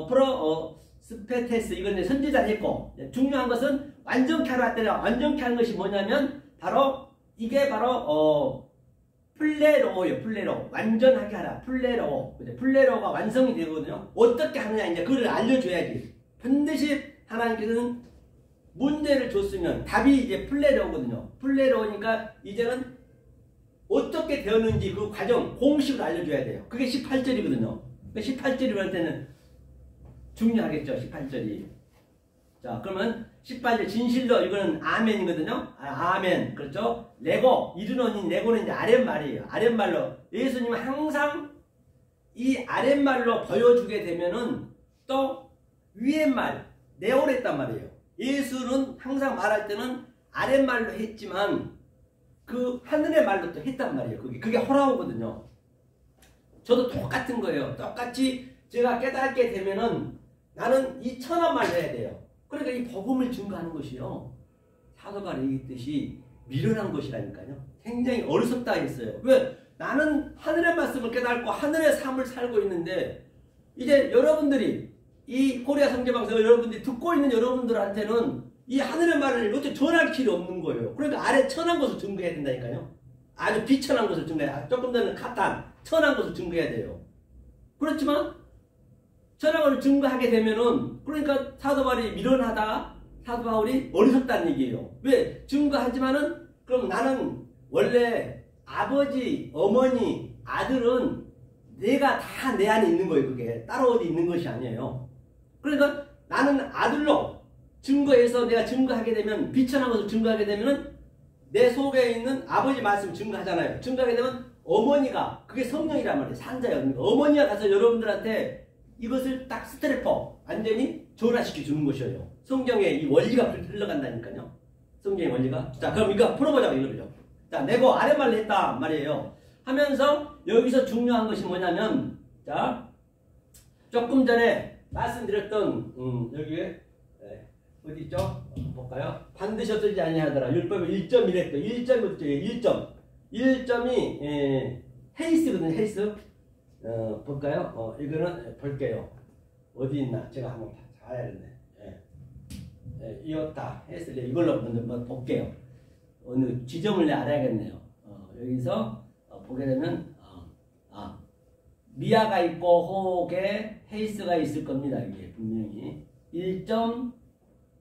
S1: 프로스페테스 이건 선지자를 했고 중요한 것은 완전케 하러 왔더라. 완전케 하는 것이 뭐냐면 바로 이게 바로 플레로예요. 플레로. 완전하게 하라. 플레로. 플레로가 완성이 되거든요. 어떻게 하느냐 이제 그걸 알려줘야지. 반드시 하나님께서는 문제를 줬으면 답이 이제 플레로거든요. 플레로니까 이제는 어떻게 되었는지 그 과정 공식으로 알려줘야 돼요. 그게 18절이거든요. 18절이 할 때는 중요하겠죠. 18절이. 자 그러면 18절 진실로 이거는 아멘이거든요. 아멘. 그렇죠. 레고 이르노니 레고는 이제 아랫말이에요. 아랫말로 예수님은 항상 이 아랫말로 보여주게 되면은 또 위에말 네오랬단 말이에요. 예수는 항상 말할 때는 아랫말로 했지만 그 하늘의 말로 또 했단 말이에요. 그게 호라오거든요. 저도 똑같은 거예요. 똑같이 제가 깨닫게 되면은 나는 이 천한 말로 해야 돼요. 그러니까 이 복음을 증거하는 것이요. 사도가 얘기했듯이 미련한 것이라니까요. 굉장히 어리석다 했어요. 왜? 나는 하늘의 말씀을 깨닫고 하늘의 삶을 살고 있는데 이제 여러분들이 이 코리아 성경방송 여러분들이 듣고 있는 여러분들한테는 이 하늘의 말을 어떻게 전할 길이 없는 거예요. 그러니까 아래 천한 것을 증거해야 된다니까요. 아주 비천한 것을 증거해야 조금 전에 카탄 천한 것을 증거해야 돼요. 그렇지만 천한 것을 증거하게 되면은 그러니까 사도 바울이 미련하다 사도 바울이 어리석다는 얘기예요. 왜? 증거하지만은 그럼 나는 원래 아버지, 어머니, 아들은 내가 다 내 안에 있는 거예요. 그게 따로 어디 있는 것이 아니에요. 그러니까 나는 아들로 증거해서 내가 증거하게 되면 비천한 것을 증거하게 되면은 내 속에 있는 아버지 말씀을 증거하잖아요. 증거하게 되면 어머니가 그게 성령이란 말이에요. 산자예요. 그러니까 어머니가 가서 여러분들한테 이것을 딱 스트레퍼 완전히 전화시켜 주는 것이에요. 성경에 이 원리가 흘러간다니까요. 성경의 원리가. 자 그럼 이거 풀어보자고 이거죠. 자 내고 아랫말로 했다 말이에요. 하면서 여기서 중요한 것이 뭐냐면 자 조금 전에 말씀드렸던 여기에 어디 있죠? 볼까요? 반드시 없어지지 아니하더라. 율법에 1.1 했던 1점이 어디죠? 1점이 헤이스거든요. 헤이스. 볼까요? 이거는 볼게요. 어디 있나? 제가 한번 봐야겠네. 이었다. 헤이스 이걸로 먼저 볼게요. 어느 지점을 알아야겠네요. 여기서 보게 되면 미아가 있고 호옥에 헤이스가 있을 겁니다. 이게 분명히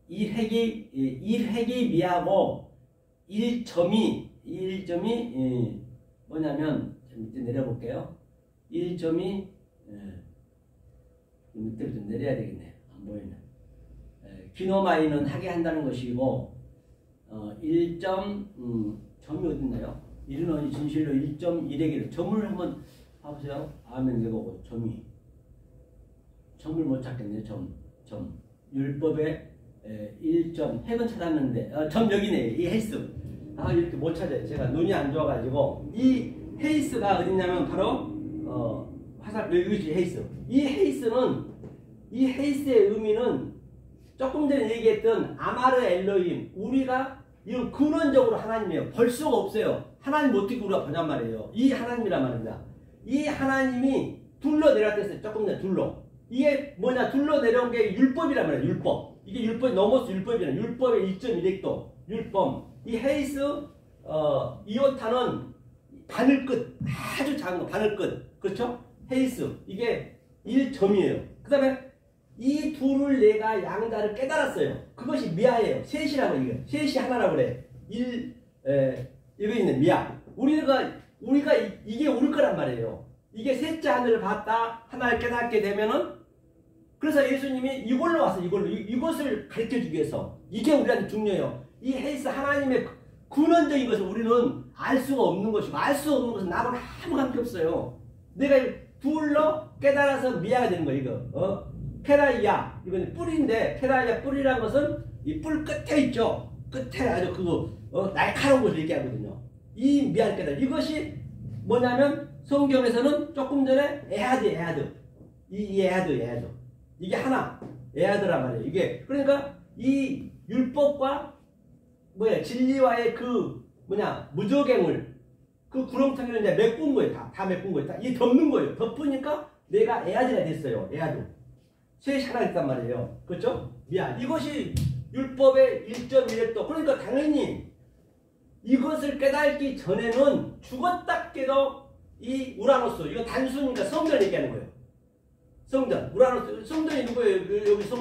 S1: 1획이 미하고 1점이 뭐냐면 밑에 내려볼게요. 1점이 밑으로 좀 내려야 되겠네. 안 보이네. 기노마이는 하게 한다는 것이고 1점 점이 어딨나요? 이르노니 진실로 1.1에게 점을 한번 봐보세요. 아멘 이거고 점을 못 찾겠네요. 점 율법에 1점 획은 찾았는데 점 여기네. 이 헤이스 이렇게 못 찾아요. 제가 눈이 안 좋아가지고 이 헤이스가 어딨냐면 바로 화살 여기 헤이스. 이 헤이스의 의미는 조금 전에 얘기했던 아마르 엘로힘 우리가 이건 근원적으로 하나님이에요. 볼 수가 없어요. 하나님 어떻게 우리가 보냔 말이에요. 이 하나님이란 말입니다. 이 하나님이 둘러 내려왔댔어요. 조금 전에 둘러. 이게 뭐냐? 둘러 내려온 게 율법이란 말이에요. 율법. 이게 율법이 넘어서 율법이란 율법의 1.1획도 율법. 이 헤이스 이오타는 바늘끝 아주 작은 거 바늘끝. 그렇죠? 헤이스 이게 1점이에요. 그 다음에 이 둘을 내가 양자를 깨달았어요. 그것이 미아예요. 셋이라고 이게. 셋이 하나라고 그래. 이거 있는 미아. 우리가 이게 올 거란 말이에요. 이게 셋째 하늘을 봤다. 하나를 깨닫게 되면은 그래서 예수님이 이걸로 왔어. 이것을 가르쳐 주기 위해서. 이게 우리한테 중요해요. 이 헬스 하나님의 근원적인 것을 우리는 알 수가 없는 것이고 알 수 없는 것은 나하고는 아무 관계 없어요. 내가 둘로 깨달아서 미아가 되는 거예요. 이거. 케라이야. 이건 뿌리인데 케라이야 뿌리란 것은 이 뿔 끝에 있죠. 끝에 아주 그거 날카로운 것을 얘기하거든요. 이 미아를 깨달아. 이것이 뭐냐면 성경에서는 조금 전에 에하드. 이 에하드. 이게 하나. 에하드란 말이에요. 이게 그러니까 이 율법과 진리와의 무저갱을 그 구렁텅이를 이제 메꾼 거예요. 다 메꾼 거예요. 이 덮는 거예요. 덮으니까 내가 에하드가 됐어요. 에하드. 셋이 하나 있단 말이에요. 그렇죠? 미안. 이것이 율법의 1.1획도. 그러니까 당연히 이것을 깨닫기 전에는 죽었다 깨도 이 우라노스. 이거 단순히니까 성전 얘기하는 거예요. 성전. 우라노스. 성전이 누구예요?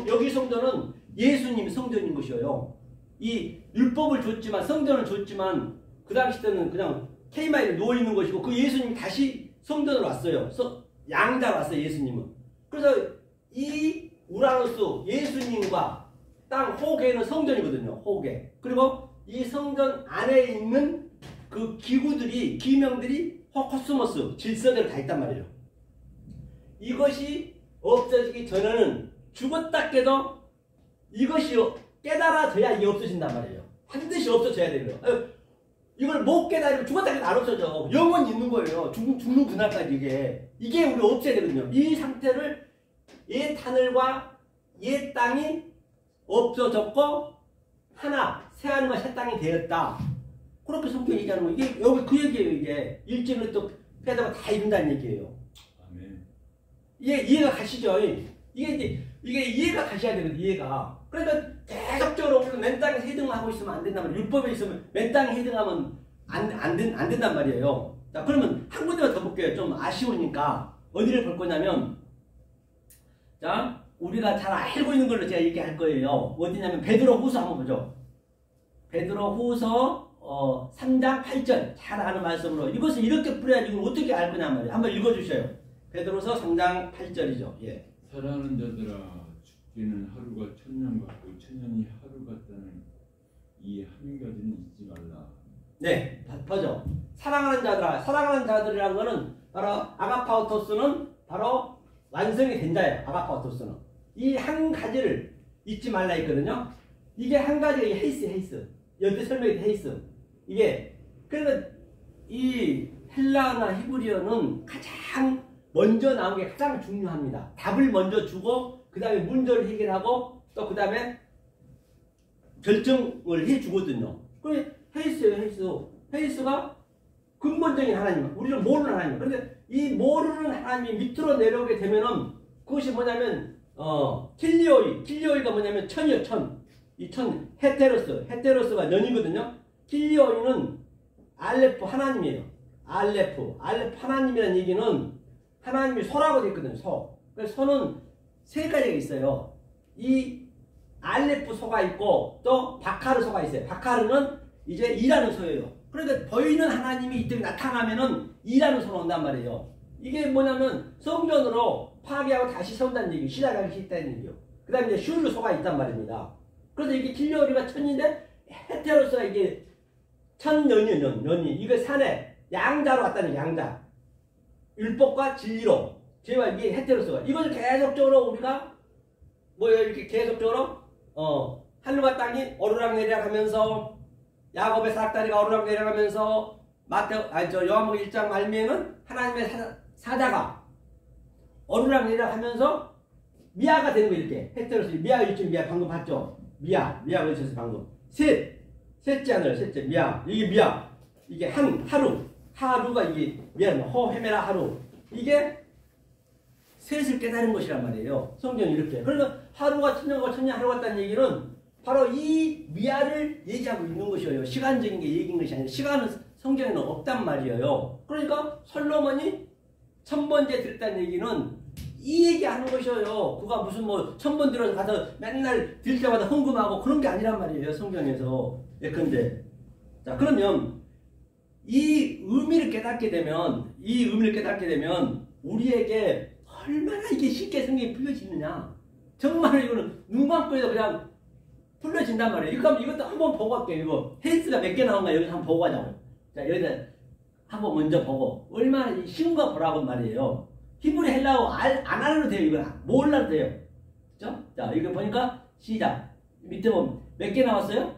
S1: 여기 성전은 예수님이 성전인 것이에요. 이 율법을 줬지만 성전을 줬지만 그 당시 때는 그냥 케이마에 누워있는 것이고 그 예수님이 다시 성전으로 왔어요. 양자로 왔어요. 예수님은. 그래서 이 우라노스 예수님과 땅 호계는 성전이거든요. 호계. 그리고 이 성전 안에 있는 그 기구들이 기명들이 코스모스 질서대로 다 있단 말이에요. 이것이 없어지기 전에는 죽었다 깨도 이것이 깨달아져야 이게 없어진단 말이에요. 반드시 없어져야 돼요. 이걸 못 깨달으면 죽었다 깨도 안 없어져. 영원히 있는 거예요. 죽는 그날까지 이게 우리 없애야 되거든요. 이 상태를 옛 하늘과 옛 땅이 없어졌고 하나 새 하늘과 새 땅이 되었다. 그렇게 성경이 얘기하는 거예요. 이게 여기 그 얘기예요. 이게 일찍을 또 빼다가 다 이룬다는 얘기예요.
S2: 아멘.
S1: 이게 이해가 가시죠? 이게 이해가 가셔야 되거든요. 이해가. 그러니까 계속적으로 우리가 맨 땅에 해등하고 있으면 안 된단 말이에요. 율법에 있으면 맨 땅에 해등하면 안 된단 말이에요. 자, 그러면 한 군데만 더 볼게요. 좀 아쉬우니까 어디를 볼 거냐면 자, 우리가 잘 알고 있는 걸로 제가 얘기할 거예요. 어디냐면 베드로후서 한번 보죠. 베드로후서 3장 8절 잘 아는 말씀으로 이것을 이렇게 풀어야지 이걸 어떻게 알 거냐 말이에요. 한번 읽어주셔요. 베드로서 3장 8절이죠. 예.
S2: 사랑하는 자들아 죽기는 하루가 천년 같고 천년이 하루 같다는 이 한 가지는 잊지 말라.
S1: 네, 보죠. 사랑하는 자들아. 사랑하는 자들이라는 거는 바로 아가파우토스는 바로 완성이 된 자예요. 아가파우토스는. 이 한 가지를 잊지 말라 했거든요. 이게 한 가지가 헤이스. 여기 설명이 헤이스. 이게 그래서 이 헬라어나 히브리어는 가장 먼저 나온 게 가장 중요합니다. 답을 먼저 주고 그 다음에 문제를 해결하고 또 그 다음에 결정을 해주거든요. 그게 헤이스예요. 헤이스가 근본적인 하나님, 우리를 모르는 하나님. 그런데 이 모르는 하나님이 밑으로 내려오게 되면은 그것이 뭐냐면 킬리오이가 뭐냐면 천이요. 이 천 헤테로스가 년이거든요. 킬리오이는 알레프 하나님이에요. 알레프 하나님이라는 얘기는 하나님이 소라고 되어 있거든요. 소. 그래서 소는 세 가지가 있어요. 이 알레프 소가 있고 또 바카르 소가 있어요. 바카르는 이제 일하는 소예요. 그러니까 보이는 하나님이 이때 나타나면은 일하는 소로 온단 말이에요. 이게 뭐냐면 성전으로 파괴하고 다시 세운다는 얘기예요. 시작하기 쉽다는 얘기예요. 그 다음에 이제 슈르 소가 있단 말입니다. 그래서 이게 킬리오리가 천인데 헤테로스가 이게 천년이 이거 산에 양자로 왔다는 양자. 율법과 진리로. 제가 이게 헤테로스가. 이걸 계속적으로 우리가 이렇게 계속적으로 하늘과 땅이 오르락내리락 하면서 야곱의 사닥다리가 오르락내리락하면서 요한복음 1장 말미에는 하나님의 사자가 오르락내리락하면서 미아가 되는 거 이렇게 헤테로스 미아 일종 미아 방금 봤죠? 미아 외쳤어요 방금. 셋째 하늘 셋째 미아 이게 미아 이게 하루가 이게 미안 호헤메라 하루 이게 셋을 깨달은 것이란 말이에요. 성경이 이렇게. 그러니까 하루가 천년과 천년 하루 같다는 얘기는 바로 이 미아를 얘기하고 있는 것이에요. 시간적인 게 얘기인 것이 아니라 시간은 성경에는 없단 말이에요. 그러니까 솔로몬이 1000번째 드렸다는 얘기는 이 얘기 하는 것이에요. 그가 무슨 뭐 천번 들어서 가서 맨날 들 때마다 헌금하고 그런 게 아니란 말이에요. 성경에서. 예컨대. 자, 그러면 이 의미를 깨닫게 되면 우리에게 얼마나 이게 쉽게 성경이 풀려지느냐. 정말 이거는 눈 감고 해도 그냥 풀려진단 말이에요. 이것도 한번 보고 갈게요. 이거 헬스가 몇 개 나온가 여기서 한번 보고 가자고. 자, 여기다 한번 먼저 보고 얼마나 쉬운 거 보라고 말이에요. 히브리 헬라어 안 알아도 돼요. 이거 몰라도 돼요. 그죠? 자, 이거 보니까 시작. 밑에 보면 몇 개 나왔어요?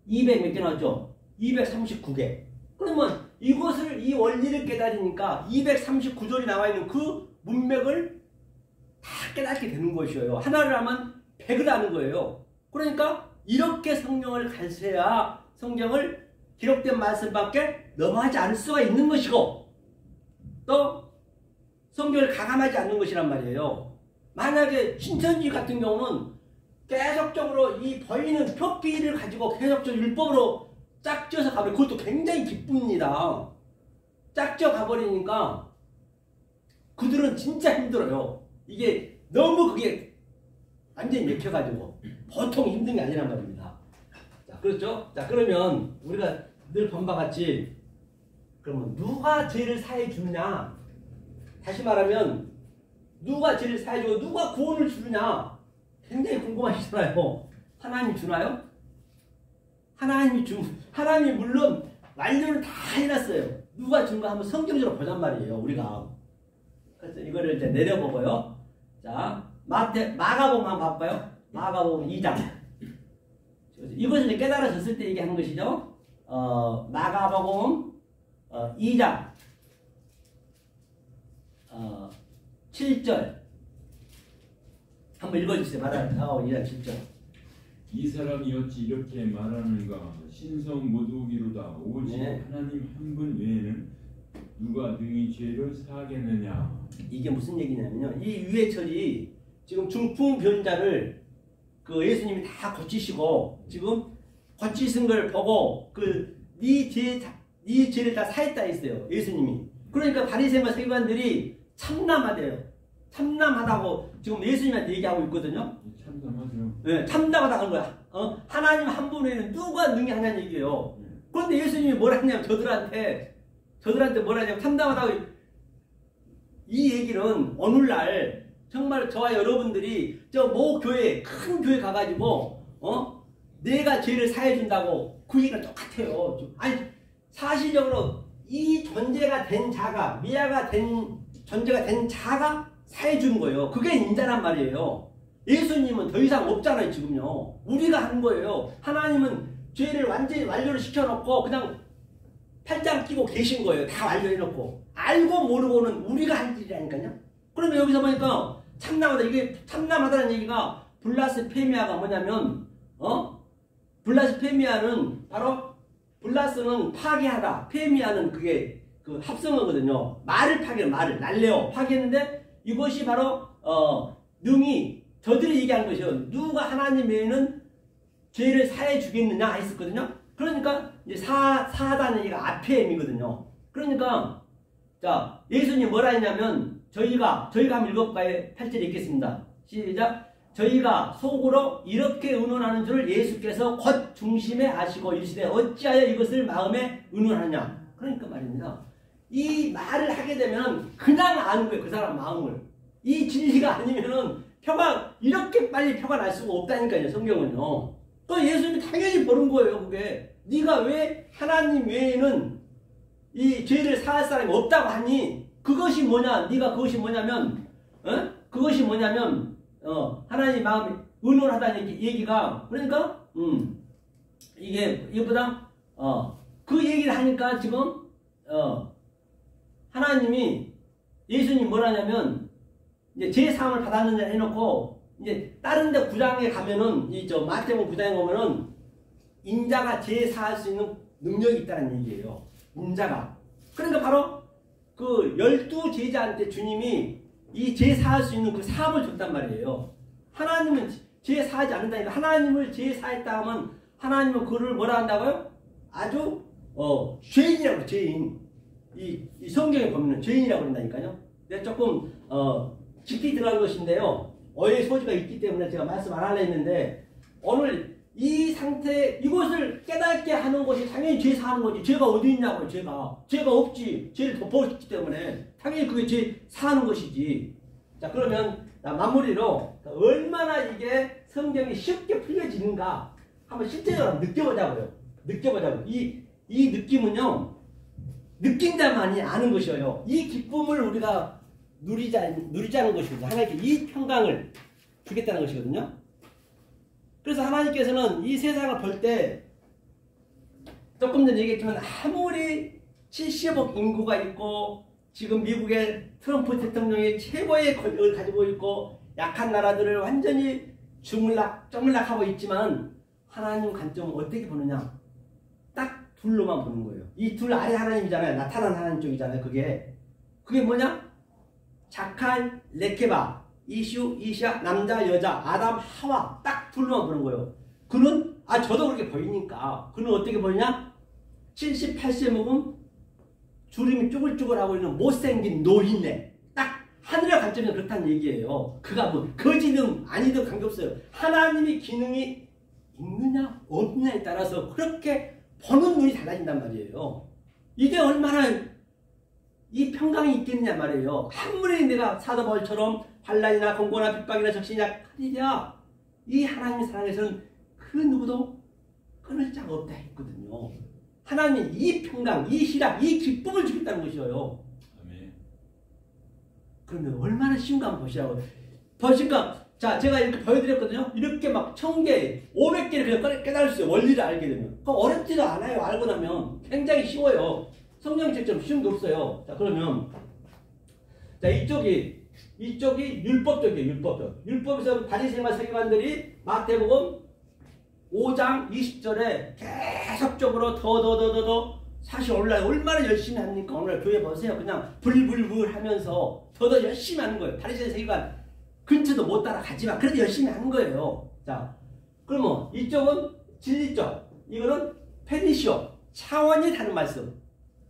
S1: 200 몇 개 나왔죠? 239개. 그러면 이것을 이 원리를 깨달으니까 239절이 나와 있는 그 문맥을 다 깨닫게 되는 것이에요. 하나를 하면 100을 하는 거예요. 그러니까 이렇게 성경을 가르쳐야 성경을 기록된 말씀밖에 넘어가지 않을 수가 있는 것이고 또 성경을 가감하지 않는 것이란 말이에요. 만약에 신천지 같은 경우는 계속적으로 이 보이는 표기를 가지고 계속적으로 율법으로 짝지어서 가버려. 그것도 굉장히 기쁩니다. 짝지어 가버리니까 그들은 진짜 힘들어요. 이게 너무 그게 완전히 맥혀가지고 보통 힘든 게 아니란 말입니다. 자, 그렇죠? 자, 그러면 우리가 늘 본 바와 같이 그러면 누가 죄를 사해 주느냐? 다시 말하면 누가 죄를 사해 주고 누가 구원을 주느냐? 굉장히 궁금하시잖아요. 하나님이 주나요? 하나님이 물론 완료는 다 해놨어요. 누가 준가 한번 성경적으로 보잔 말이에요. 우리가. 그래서 이거를 이제 내려보고요. 자, 마가복음 한번 봐볼까요? 마가복음 2장. 이것을 이제 깨달아졌을 때 얘기하는 것이죠. 마가복음 2장 7절 한번 읽어주세요. 마가복음 2장 7절.
S2: 이 사람이 어찌 이렇게 말하는가? 신성 모독이로다. 오직
S1: 네.
S2: 하나님 한 분 외에는 누가 능히 죄를 사하겠느냐?
S1: 이게 무슨 얘기냐면요. 이 유해철이 지금 중풍변자를 그 예수님이 다 고치시고 지금 고치신 걸 보고 네 죄를 다 사했다 했어요. 예수님이. 그러니까 바리새인과 세관들이 참남하대요. 참남하다고 지금 예수님한테 얘기하고 있거든요.
S2: 참담하죠.
S1: 네, 참담하다 한 거야. 하나님 한 분에는 누가 능히 하냐는 얘기예요. 그런데 예수님이 뭐라 했냐면 저들한테 뭐라 하냐면 참담하다고. 이 얘기는 오늘날 정말 저와 여러분들이 저 모 교회 큰 교회 가가지고 내가 죄를 사해준다고 그 얘기가 똑같아요. 아니 사실적으로 이 존재가 된 자가 미아가 된 존재가 된 자가 사해주는 거예요. 그게 인자란 말이에요. 예수님은 더 이상 없잖아요. 지금요. 우리가 하는 거예요. 하나님은 죄를 완전히 완료를 시켜놓고 그냥 팔짱 끼고 계신 거예요. 다 완료해놓고. 알고 모르고는 우리가 할 일이라니까요. 그러면 여기서 보니까 참남하다. 이게 참남하다는 얘기가 블라스페미아가 뭐냐면 블라스페미아는 바로 블라스는 파괴하다. 페미아는 그게 그 합성어거든요. 말을 파괴해. 말을 날래요. 파괴했는데 이것이 바로 능히 저들이 얘기한 것이요. 누가 하나님 외에는 죄를 사해 주겠느냐 했었거든요. 그러니까 이제 사하다는 얘기가 앞에 의미거든요. 그러니까 자 예수님 뭐라 했냐면 저희가 한번 읽어볼까요? 8절 읽겠습니다. 시작. 저희가 속으로 이렇게 의논하는 줄 예수께서 곧 중심에 아시고 이르시되 어찌하여 이것을 마음에 의논하냐. 그러니까 말입니다. 이 말을 하게 되면 그냥 아는 거예요. 그 사람 마음을. 이 진리가 아니면은 이렇게 빨리 표가 날 수가 없다니까요. 성경은요. 또 예수님이 당연히 보는 거예요. 그게. 네가 왜 하나님 외에는 이 죄를 사할 사람이 없다고 하니? 그것이 뭐냐? 네가 그것이 뭐냐면 그것이 뭐냐면 하나님 마음에 의논하다는 얘기가 그러니까 이게보다 그 얘기를 하니까 지금 하나님이 예수님 뭐라냐면 이제 제 사함을 받았느냐 해놓고 이제 다른 데 구장에 가면은 마태복음 구장에 보면은 인자가 죄 사할 수 있는 능력이 있다는 얘기예요. 인자가. 그러니까 바로 그 12제자한테 주님이 이 죄 사할 수 있는 그 사함을 줬단 말이에요. 하나님은 죄 사하지 않는다니까. 하나님을 죄 사했다 하면 하나님은 그를 뭐라 한다고요? 아주 죄인이라고 죄인. 이 성경에 보면 죄인이라고 그런다니까요. 내가 조금 깊이 들어간 것인데요. 어의 소지가 있기 때문에 제가 말씀 안 하려 했는데 오늘 이 상태 이것을 깨닫게 하는 것이 당연히 죄 사는 거지. 죄가 어디 있냐고요. 죄가 없지. 죄를 덮어있기 때문에 당연히 그게 죄 사는 것이지. 자 그러면 마무리로 얼마나 이게 성경이 쉽게 풀려지는가 한번 실제적으로 느껴보자고요. 이 느낌은요. 느낀 자만이 아는 것이에요. 이 기쁨을 우리가 누리자는 것입니다. 하나님께 이 평강을 주겠다는 것이거든요. 그래서 하나님께서는 이 세상을 볼 때 조금 전에 얘기했지만 아무리 70억 인구가 있고 지금 미국의 트럼프 대통령이 최고의 권력을 가지고 있고 약한 나라들을 완전히 쪼물락하고 있지만 하나님 관점은 어떻게 보느냐? 딱 둘로만 보는 거예요. 이 둘 아래 하나님이잖아요. 나타난 하나님 쪽이잖아요. 그게 뭐냐? 자칼, 레케바, 이슈, 이샤, 남자, 여자, 아담, 하와 딱 둘로만 보는 거예요. 그는 저도 그렇게 보이니까 그는 어떻게 보이냐? 78세 먹은 주름이 쭈글쭈글하고 있는 못생긴 노인네 딱 하늘의 관점에서 그렇다는 얘기예요. 그가 뭐 거지든 아니든 관계없어요. 하나님의 기능이 있느냐 없느냐에 따라서 그렇게 보는 눈이 달라진단 말이에요. 이게 얼마나 이 평강이 있겠냐 말이에요. 아무리 내가 사도 바울처럼 환난이나 공고나 핍박이나 적신이나 칼이랴 이 하나님의 사랑에서는 그 누구도 끊을 자가 없다 했거든요. 하나님이 이 평강, 이 희락, 이 기쁨을 주겠다는 것이에요. 아멘. 그러면 얼마나 쉬운가 한번 보시라고요. 보시니까 자 제가 이렇게 보여드렸거든요. 이렇게 막 1000개, 500개를 그냥 깨달을 수 있어요. 원리를 알게 되면. 그럼 어렵지도 않아요. 알고 나면 굉장히 쉬워요. 성경책처럼 쉬운 게 없어요. 자 그러면 자 이쪽이 율법적이에요. 율법에서 바리새인과 서기관들이 마태복음 5장 20절에 계속적으로 더 사실 오늘날 얼마나 열심히 합니까? 오늘 교회 보세요. 그냥 불불불 하면서 더 열심히 하는 거예요. 바리새인 서기관 근처도 못 따라가지만 그래도 열심히 하는 거예요. 자 그러면 이쪽은 진리 쪽, 이거는 페리시오 차원이 다른 말씀.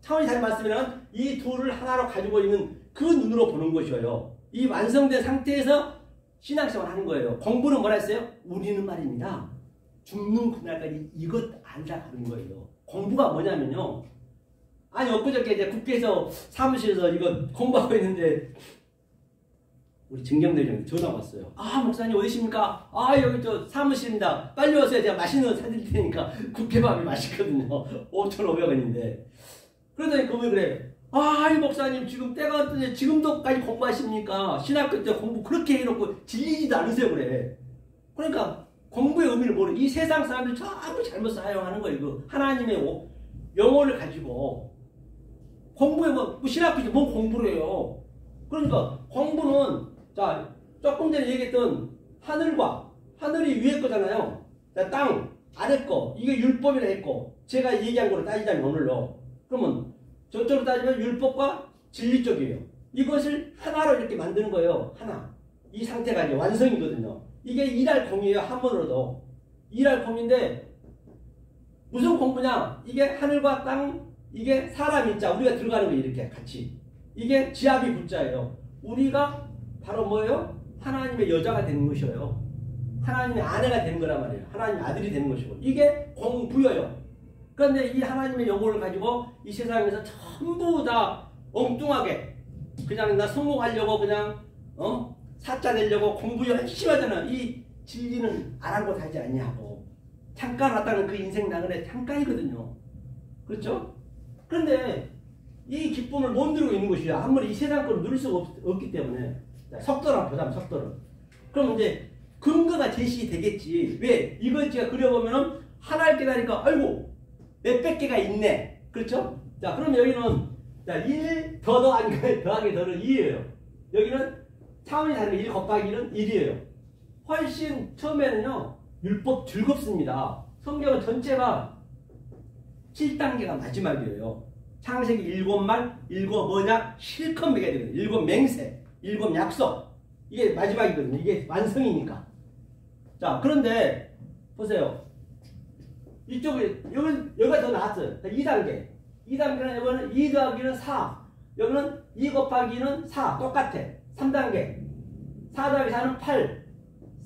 S1: 차원이 다른 말씀이란 이 둘을 하나로 가지고 있는 그 눈으로 보는 것이에요. 이 완성된 상태에서 신앙생활을 하는 거예요. 공부는 뭐라 했어요? 우리는 말입니다. 죽는 그날까지 이것 알다 하는 거예요. 공부가 뭐냐면요. 아니 엊그저께 이제 국회에서 사무실에서 이거 공부하고 있는데 우리 증경대장님 전화 왔어요. 목사님 어디십니까? 여기 저 사무실입니다. 빨리 오세요. 제가 맛있는 거 사드릴 테니까 국회밥이 맛있거든요. 5,500원인데. 그러더니 왜 그래? 이 목사님 지금 때가 어떠냐? 지금도까지 공부하십니까? 신학교 때 공부 그렇게 해놓고 질리지도 않으세요 그래. 그러니까 공부의 의미를 모르고 이 세상 사람들이 전부 잘못 사용하는 거예요. 그 하나님의 영혼을 가지고 공부에 신학교에서 뭐 공부를 해요. 그러니까 공부는 자 조금 전에 얘기했던 하늘이 위에 거잖아요. 자, 땅 아래 거 이게 율법이라 했고 제가 얘기한 거로 따지자면 오늘로 그러면 저쪽으로 따지면 율법과 진리 쪽이에요. 이것을 하나로 이렇게 만드는 거예요. 하나. 이 상태가 이제 완성이거든요. 이게 일할 공이에요. 한번으로도. 일할 공인데 무슨 공부냐? 이게 하늘과 땅, 이게 사람 인자, 우리가 들어가는 거예요. 이렇게 같이. 이게 지압이 붙자예요. 우리가 바로 뭐예요? 하나님의 여자가 되는 것이에요. 하나님의 아내가 되는 거란 말이에요. 하나님의 아들이 되는 것이고. 이게 공부여요. 그런데 이 하나님의 영혼을 가지고 이 세상에서 전부 다 엉뚱하게 그냥 나 성공하려고 그냥 사자 되려고 공부 열심히 하잖아. 이 진리는 아랑곳하지 않냐고. 잠깐 왔다는 그 인생 나그네 잠깐이거든요. 그렇죠? 그런데 이 기쁨을 못 누리고 있는 것이야. 아무리 이 세상 걸 누릴 수가 없기 때문에. 자, 속도를 보자면 속도를. 그럼 이제 근거가 제시되겠지. 왜? 이걸 제가 그려보면은 하나를 깨달으니까 아이고 몇백 개가 있네. 그렇죠? 자, 그럼 여기는 자, 1 더하기 더는 2예요. 여기는 차원이 다른 1 곱하기 1은 1이에요. 훨씬 처음에는요. 율법 즐겁습니다. 성경은 전체가 7단계가 마지막이에요. 창세기 7말, 7 뭐냐? 실컷 먹여야 되거든요. 7 맹세, 7 약속. 이게 마지막이거든요. 이게 완성이니까. 자, 그런데 보세요. 이쪽에 여기가 더 나았어요. 2단계. 2단계는 여기는 2 더하기는 4. 여기는 2 곱하기는 4. 똑같아. 3단계. 4 더하기 4는 8,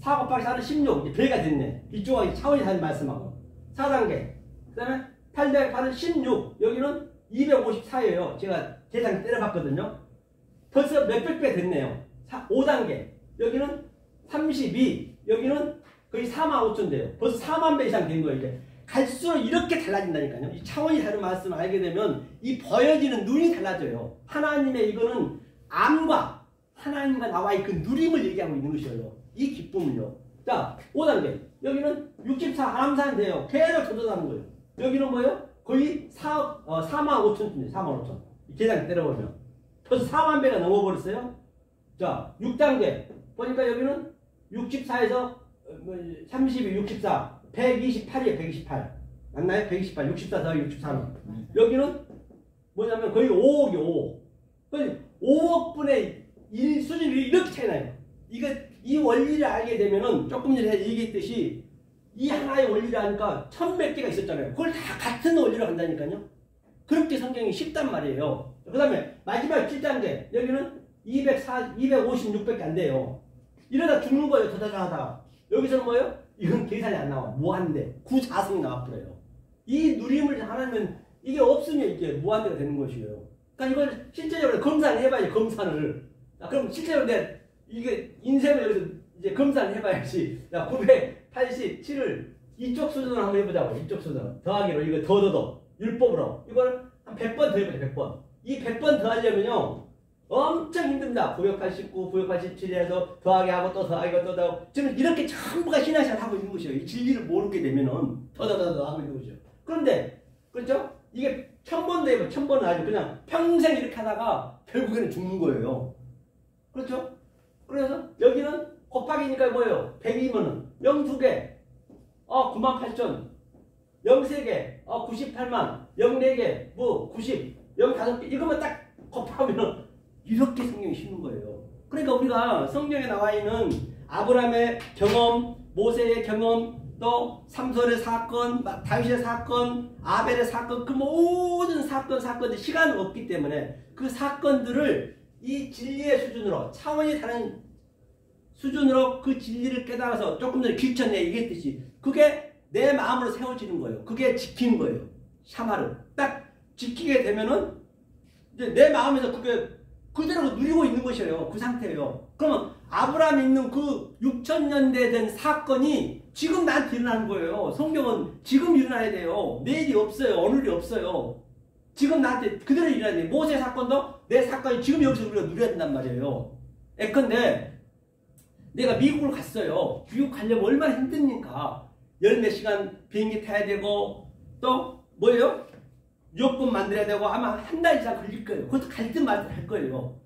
S1: 4 곱하기 4는 16, 이제 배가 됐네. 이쪽하고 차원이 다른 말씀하고. 4단계. 그 다음에 8 더하기 8은 16, 여기는 254예요. 제가 계산 때려봤거든요. 벌써 몇백 배 됐네요. 5단계. 여기는 32, 여기는 거의 45,000 돼요. 벌써 4만 배 이상 된 거예요. 이제 갈수록 이렇게 달라진다니까요. 이 차원이 다른 말씀을 알게 되면 이 보여지는 눈이 달라져요. 하나님의 이거는 암과 하나님과 나와의 그 누림을 얘기하고 있는 것이에요. 이 기쁨을요. 자, 5단계. 여기는 64 암산돼요. 계속 조절하는 거예요. 여기는 뭐예요? 거의 45,000쯤이에요. 45,000. 계산 때려보면. 벌써 4만 배가 넘어버렸어요. 자, 6단계. 보니까 여기는 64에서 32, 64, 128이에요. 128. 맞나요? 128, 64 더하기 64는. 여기는 뭐냐면 거의 5억이 5억. 거의 5억 분의 1 수준이 이렇게 차이 나요. 이 원리를 알게 되면은 조금 전에 얘기했듯이 이 하나의 원리를 하니까 1000몇 개가 있었잖아요. 그걸 다 같은 원리로 한다니까요. 그렇게 성경이 쉽단 말이에요. 그 다음에 마지막 7단계. 여기는 256밖에 안 돼요. 이러다 죽는 거예요. 더다다하다. 여기서는 뭐예요? 이건 계산이 안 나와. 무한대. 구자성이 나와버려요. 이 누림을 하나는 이게 없으면 이게 무한대가 되는 것이에요. 그러니까 이걸 실제적으로 검사를 해봐야지. 검사를. 그럼 실제로 이게 인생을 여기서 이제 검사를 해봐야지. 987을 이쪽 수준으로 한번 해보자고. 이쪽 수준. 더하기로 이거 더 율법으로. 이걸 한 100번 더 해보자. 100번. 이 100번 더 하려면요. 엄청 힘듭니다. 989, 987에서 더하기 하고 또 더하기 또 더하고. 지금 이렇게 전부가 신앙생활 하고 있는 것이에요. 이 진리를 모르게 되면은 더 하고 있는 것이죠. 그런데, 그렇죠? 이게 1000번도 해봐. 1000번은 아주 그냥 평생 이렇게 하다가 결국에는 죽는 거예요. 그렇죠? 그래서 여기는 곱하기니까 뭐예요? 100이면은 0 2개, 98,000, 0 3개, 98만, 0 4개, 90, 0 5개, 이거만 딱 곱하면 이렇게 성경이 쉬운 거예요. 그러니까 우리가 성경에 나와 있는 아브라함의 경험, 모세의 경험, 또 삼손의 사건, 다윗의 사건, 아벨의 사건, 그 모든 사건들 시간은 없기 때문에 그 사건들을 이 진리의 수준으로, 차원이 다른 수준으로 그 진리를 깨달아서 조금 전에 귀천에 얘기했듯이 그게 내 마음으로 세워지는 거예요. 그게 지키는 거예요. 샤마를 딱 지키게 되면은 이제 내 마음에서 그게 그대로 누리고 있는 것이에요. 그 상태예요. 그러면 아브라함이 있는 그 6000년대 된 사건이 지금 나한테 일어나는 거예요. 성경은 지금 일어나야 돼요. 내일이 없어요. 오늘이 없어요. 지금 나한테 그대로 일어나야 돼요. 모세 사건도 내 사건이 지금 여기서 우리가 누려야 된단 말이에요. 예컨대 내가 미국을 갔어요. 미국 가려면 얼마나 힘듭니까? 10몇 시간 비행기 타야 되고 또 뭐예요? 여권 만들어야 되고 아마 한 달 이상 걸릴 거예요. 그것도 갈 듯 말 듯 할 거예요.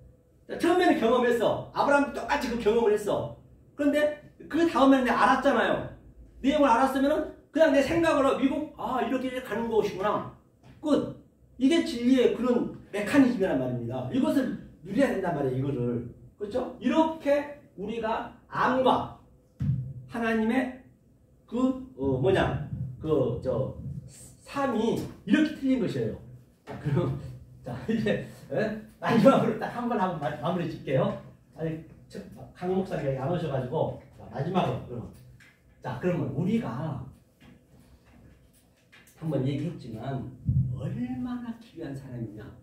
S1: 처음에는 경험했어. 아브라함도 똑같이 그 경험을 했어. 그런데 그 다음에는 내가 알았잖아요. 내용을 알았으면은 그냥 내 생각으로 미국 이렇게 가는 것이구나. 끝. 이게 진리의 그런 메커니즘이란 말입니다. 이것을 누려야 된단 말이에요. 이거를. 그렇죠? 이렇게 우리가 암과 하나님의 삶이 이렇게 틀린 것이에요. 자, 그럼, 이제, 마지막으로 딱 한 번 하고 마무리 짓게요. 아니, 강 목사님이 안 오셔가지고, 마지막으로, 그럼. 자, 그러면 우리가 한번 얘기했지만, 얼마나 귀한 사람이냐.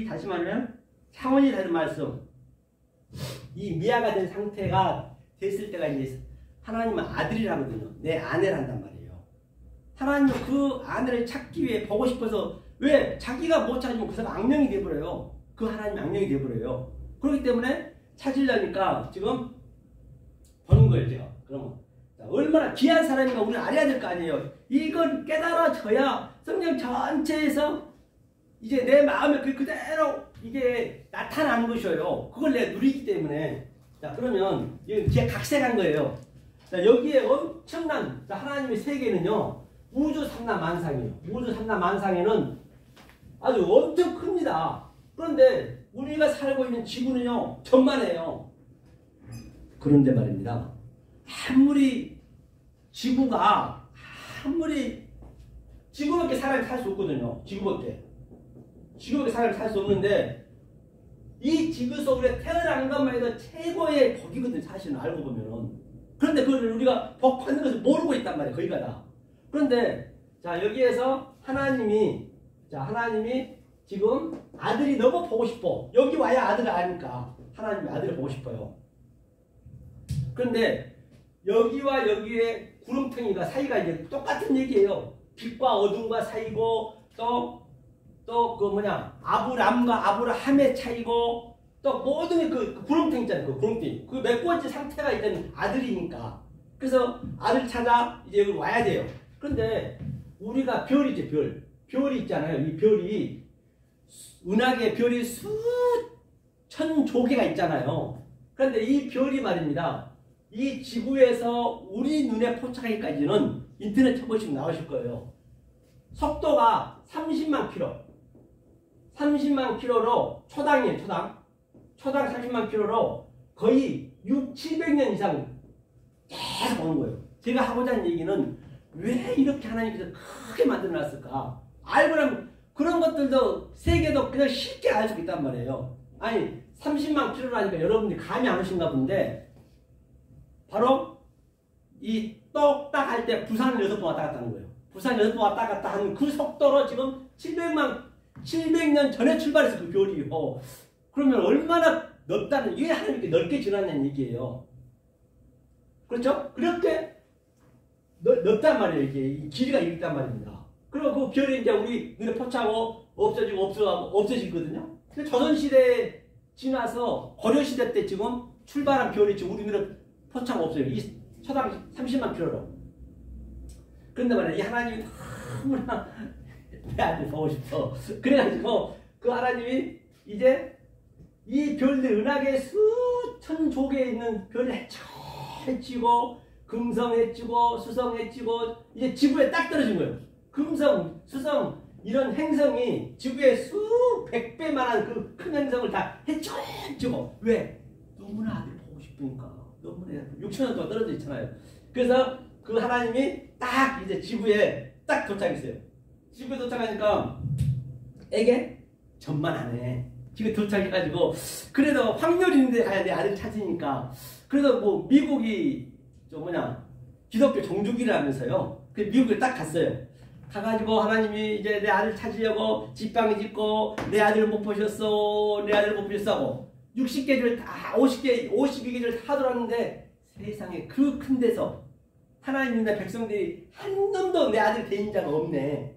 S1: 다시 말하면, 차원이 다른 말씀. 이 미아가 된 상태가 됐을 때가 이제 하나님은 아들이라거든요. 내 아내를 한단 말이에요. 하나님은 그 아내를 찾기 위해 보고 싶어서 왜 자기가 못 찾으면 그 사람 악령이 되어버려요. 그 하나님이 악령이 되어버려요. 그렇기 때문에 찾으려니까 지금 보는 거예요. 제가. 그러면 얼마나 귀한 사람인가 우리는 알아야 될 거 아니에요. 이걸 깨달아져야 성경 전체에서 이제 내 마음에 그대로 이게 나타나는 것이에요. 그걸 내가 누리기 때문에. 자, 그러면 이게 각색한 거예요. 자, 여기에 엄청난 하나님의 세계는요. 우주 삼라만상이에요. 우주 삼라만상에는 아주 엄청 큽니다. 그런데 우리가 살고 있는 지구는요. 천만해요. 그런데 말입니다. 아무리 지구밖에 사람이 살 수 없거든요. 지구밖에 사람이 살 수 없는데 이 지구에서 우리가 태어난 것만 해도 최고의 복이거든, 사실은 알고 보면은. 그런데 그걸 우리가 복 받는 것을 모르고 있단 말이에요, 거기가 다. 그런데 자, 여기에서 하나님이 지금 아들이 너무 보고 싶어. 여기 와야 아들을 아니까 하나님이 아들을 보고 싶어요. 그런데 여기와 여기의 구름텅이가 사이가 이제 똑같은 얘기예요. 빛과 어둠과 사이고 또 그 뭐냐 아브람과 아브라함의 차이고 또 모든 그 구름텅이 있잖아요. 그 구름텅이 그 몇 번째 상태가 있던 아들이니까 그래서 아들 찾아 이제 여기 와야 돼요. 그런데 우리가 별이죠, 별이 있잖아요. 이 별이 은하계 별이 수천 조개가 있잖아요. 그런데 이 별이 말입니다. 이 지구에서 우리 눈에 포착하기까지는 인터넷 쳐보시면 나오실 거예요. 속도가 30만 킬로. 30만 킬로로 초당이에요, 초당 30만 킬로로 거의 700년 이상 계속 오는 거예요. 제가 하고자 하는 얘기는 왜 이렇게 하나님께서 크게 만들어놨을까? 알고 나면 그런 것들도 세계도 그냥 쉽게 알 수 있단 말이에요. 아니 30만 킬로라니까 여러분들이 감이 안 오신가 본데 바로 이 똑딱 할 때 부산을 6번 왔다 갔다 하는 거예요. 부산 6번 왔다 갔다 하는 그 속도로 지금 700년 전에 출발해서 그 별이요. 그러면 얼마나 넓다는, 이게 하나님께 넓게 지났냐는 얘기예요. 그렇죠? 그렇게 넓단 말이에요. 이게 이 길이가 있단 말입니다. 그리고 그 별이 이제 우리 눈에 포착하고 없어지고 없어지거든요. 근데 조선시대에 지나서 고려시대 때 지금 출발한 별이 지금 우리 눈에 포착 없어요. 이 초당 30만 킬로로. 그런데 말이야, 이 하나님이 너무나 내 아들 보고 싶어. 그래가지고 그 하나님이 이제 이 별들 은하계 수천 조개에 있는 별을 헤치고 금성 헤치고 수성 헤치고 이제 지구에 딱 떨어진 거예요. 금성, 수성 이런 행성이 지구에 수백 배만한 그 큰 행성을 다 헤치고 왜? 너무나 아들 보고 싶으니까. 너무나 6천년 동안 떨어져 있잖아요. 그래서 그 하나님이 딱 이제 지구에 딱 도착했어요. 지구에 도착하니까 에게 전만하네. 지금 도착해가지고 그래도 확률이 있는데 가야 돼. 아들 찾으니까. 그래도 뭐 미국이 저 뭐냐 기독교 종주기라면서요. 그 미국에 딱 갔어요. 가가지고 하나님이 이제 내 아들 찾으려고 집방이 짓고 내 아들을 못 보셨어. 내 아들을 못 보셨어 하고 60개를 다 52개를 다 돌았는데 세상에 그 큰 데서 하나님이나 백성들이 한 놈도 내 아들 대인 자가 없네.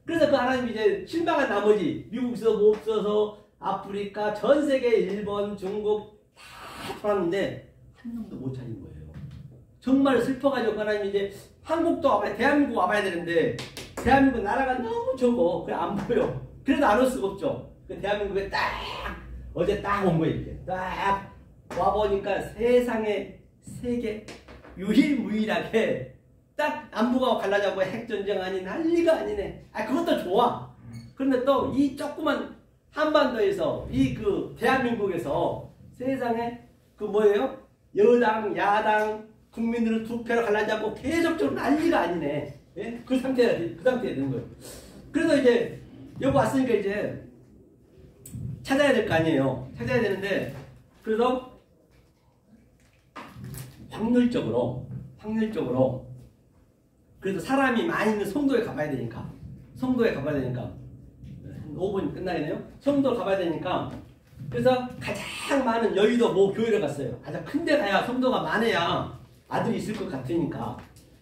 S1: 그래서 그 하나님이 이제 실망한 나머지 미국에서 못 써서 아프리카 전 세계 일본 중국 다 돌았는데 한 놈도 못 찾은 거예요. 정말 슬퍼가지고 그 하나님이 이제 한국도 와봐야 대한민국 와봐야 되는데 대한민국 나라가 너무 적어. 그래 안 보여. 그래도 안 올 수가 없죠. 그 대한민국에 딱 어제 딱 온 거예요. 이렇게 딱 와보니까 세상에 세계 유일무이하게 딱 남북하고 갈라자고 핵전쟁 아닌 난리가 아니네. 아 그것도 좋아. 그런데 또 이 조그만 한반도에서 이 그 대한민국에서 세상에 그 뭐예요? 여당 야당 국민들을 두 패로 갈라자고 계속적으로 난리가 아니네. 예? 그 상태에 되는 거예요. 그래서 이제 여기 왔으니까 이제 찾아야 될 거 아니에요. 찾아야 되는데 그래서 확률적으로 그래도 사람이 많이 있는 성도에 가봐야 되니까 한 5분 끝나겠네요. 성도 가봐야 되니까 그래서 가장 많은 여의도 모 교회를 갔어요. 가장 큰 데 가야 성도가 많아야 아들이 있을 것 같으니까.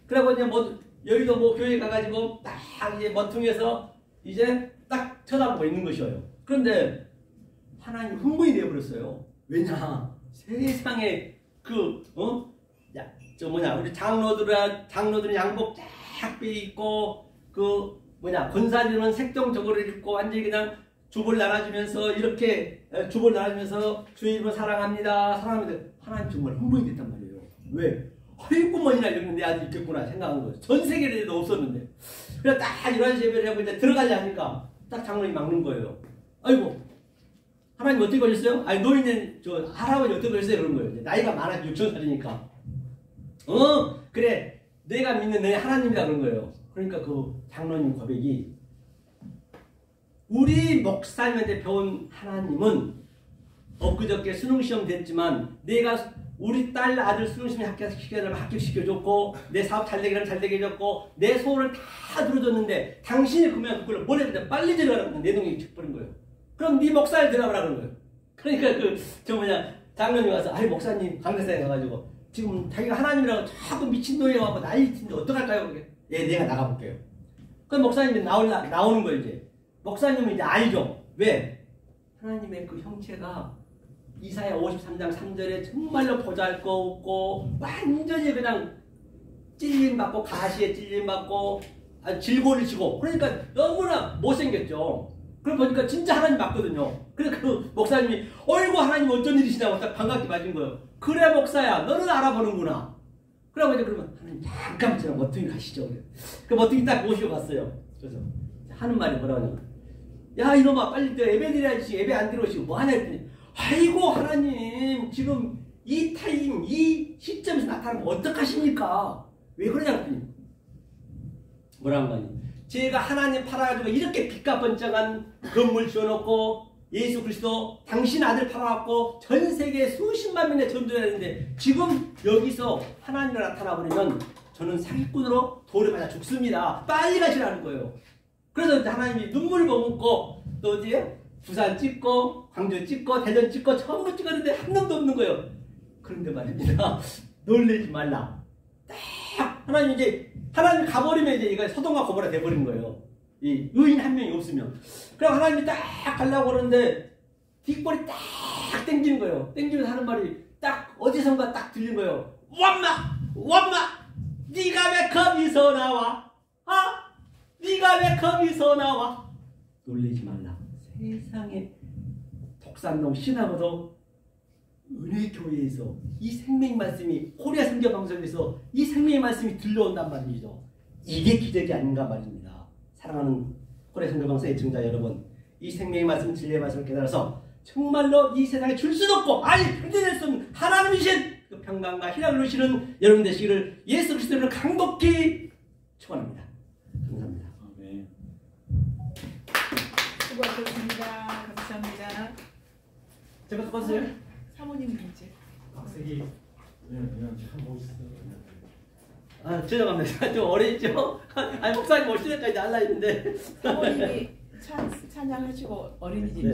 S1: 그래고 이제 뭐 여의도 모 교회 가가지고 딱 이제 먼퉁에서 이제 딱 쳐다보고 있는 것이에요. 그런데 하나님 흥분이 되어버렸어요. 왜냐? 세상에 우리 장로들은 양복 쫙 빼입고 권사들은 색종저고를 입고 완전히 그냥 주보를 나눠주면서 이렇게 주보를 나눠주면서 주의 이름으로 사랑합니다. 하나님 정말 흥분이 됐단 말이에요. 왜? 아이고머니나 이러는 내 아들이 있겠구나 생각한 거예요. 전 세계에도 없었는데. 그래서 딱 이런 예배를 하고 이제 들어가려 하니까 딱 장로님이 막는 거예요. 아이고 하나님 어떻게 걸렸어요? 아니 노인은 할아버지 어떻게 걸렸어요? 그런 거예요. 나이가 많아 6,000살이니까. 그래 내가 믿는 내 하나님이다 그런 거예요. 그러니까 그 장로님 고백이 우리 목사님한테 배운 하나님은 엊그저께 수능시험 됐지만 내가 우리 딸 아들 수능시험 합격시켜줬고 내 사업 잘되게 해줬고 내 소원을 다 들어줬는데 당신이 그러면 그걸 뭘 해야 돼? 빨리 들어가라고 내 동생이 쳐버린 거예요. 그럼 네 목사를 들어가라 그런 거예요. 그러니까 장로님 와서 아이 목사님 강대상에 가가지고 지금 자기가 하나님이라고 자꾸 미친놈이 와서 난리 치는데 어떡할까요? 예, 내가 나가볼게요. 그럼 목사님이 나오는 거예요 이제. 목사님은 이제 알죠. 왜? 하나님의 그 형체가 이사야 53장 3절에 정말로 보잘것없고 완전히 그냥 찔림받고 가시에 찔림받고 질고를 치고 그러니까 너무나 못생겼죠. 그럼 보니까 진짜 하나님 맞거든요. 그래서 그 목사님이 어이구 하나님 어쩐 일이시냐고 딱 반갑게 맞은 거예요. 그래 목사야 너는 알아보는구나. 그러고 이제 그러면 하나님 잠깐 저랑 머퉁이 가시죠. 그 머퉁이 딱 모시고 갔어요. 그래서 하는 말이 뭐라고 하냐면 야 이놈아 빨리 예배 드려야지 예배 안 들어오시고 뭐하냐 했더니 아이고 하나님 지금 이 타임 이 시점에서 나타나면 어떡하십니까? 왜 그러냐 했더니 뭐라는 거니? 제가 하나님 팔아가지고 이렇게 빛과 번쩍한 건물 지어놓고 예수 그리스도 당신 아들 팔아갖고 전 세계 수십만 명의 전도해야 되는데 지금 여기서 하나님이 나타나버리면 저는 사기꾼으로 돌을 맞아 죽습니다. 빨리 가시라는 거예요. 그래서 하나님이 눈물 머금고 또 어디에 부산 찍고 광주 찍고 대전 찍고 전부 찍었는데 한 놈도 없는 거예요. 그런데 말입니다. 놀라지 말라. 딱 하나님 이제 하나님 가버리면 이제 이거 소돔과 고모라 돼버린 거예요. 이 의인 한 명이 없으면. 그럼 하나님이 딱 가려고 그러는데 뒷골이 딱 땡기는 거예요. 땡기면서 하는 말이 딱 어디선가 딱 들린 거예요. 원마 네가 왜 거기서 나와? 네가 왜 거기서 나와? 놀라지 말라. 세상에 독산동 신하고도 은혜교회에서 이 생명 말씀이 코리아 선교 방송에서 이 생명의 말씀이 들려온단 말이죠. 이게 기적이 아닌가 말입니다. 사랑하는 코리아 선교 방송 애청자 여러분, 이 생명의 말씀, 진리의 말씀을 깨달아서 정말로 이 세상에 줄 수도 없고 아니 흔들릴 수 없는 하나님이신 그 평강과 희락을 누리시는 여러분 되시기를 예수 그리스도를 강독히 축원합니다. 감사합니다.
S2: 아멘.
S3: 수고하셨습니다. 감사합니다.
S1: 제가 껐어요?
S3: 사모님 문제.
S1: 박세기.
S2: 그냥 참 멋있어.
S1: 죄송합니다. 좀 어리죠? 아니 목사님 오실 때까지 할라 했는데
S3: 사모님이 찬양하시고 어린이집.
S1: 네.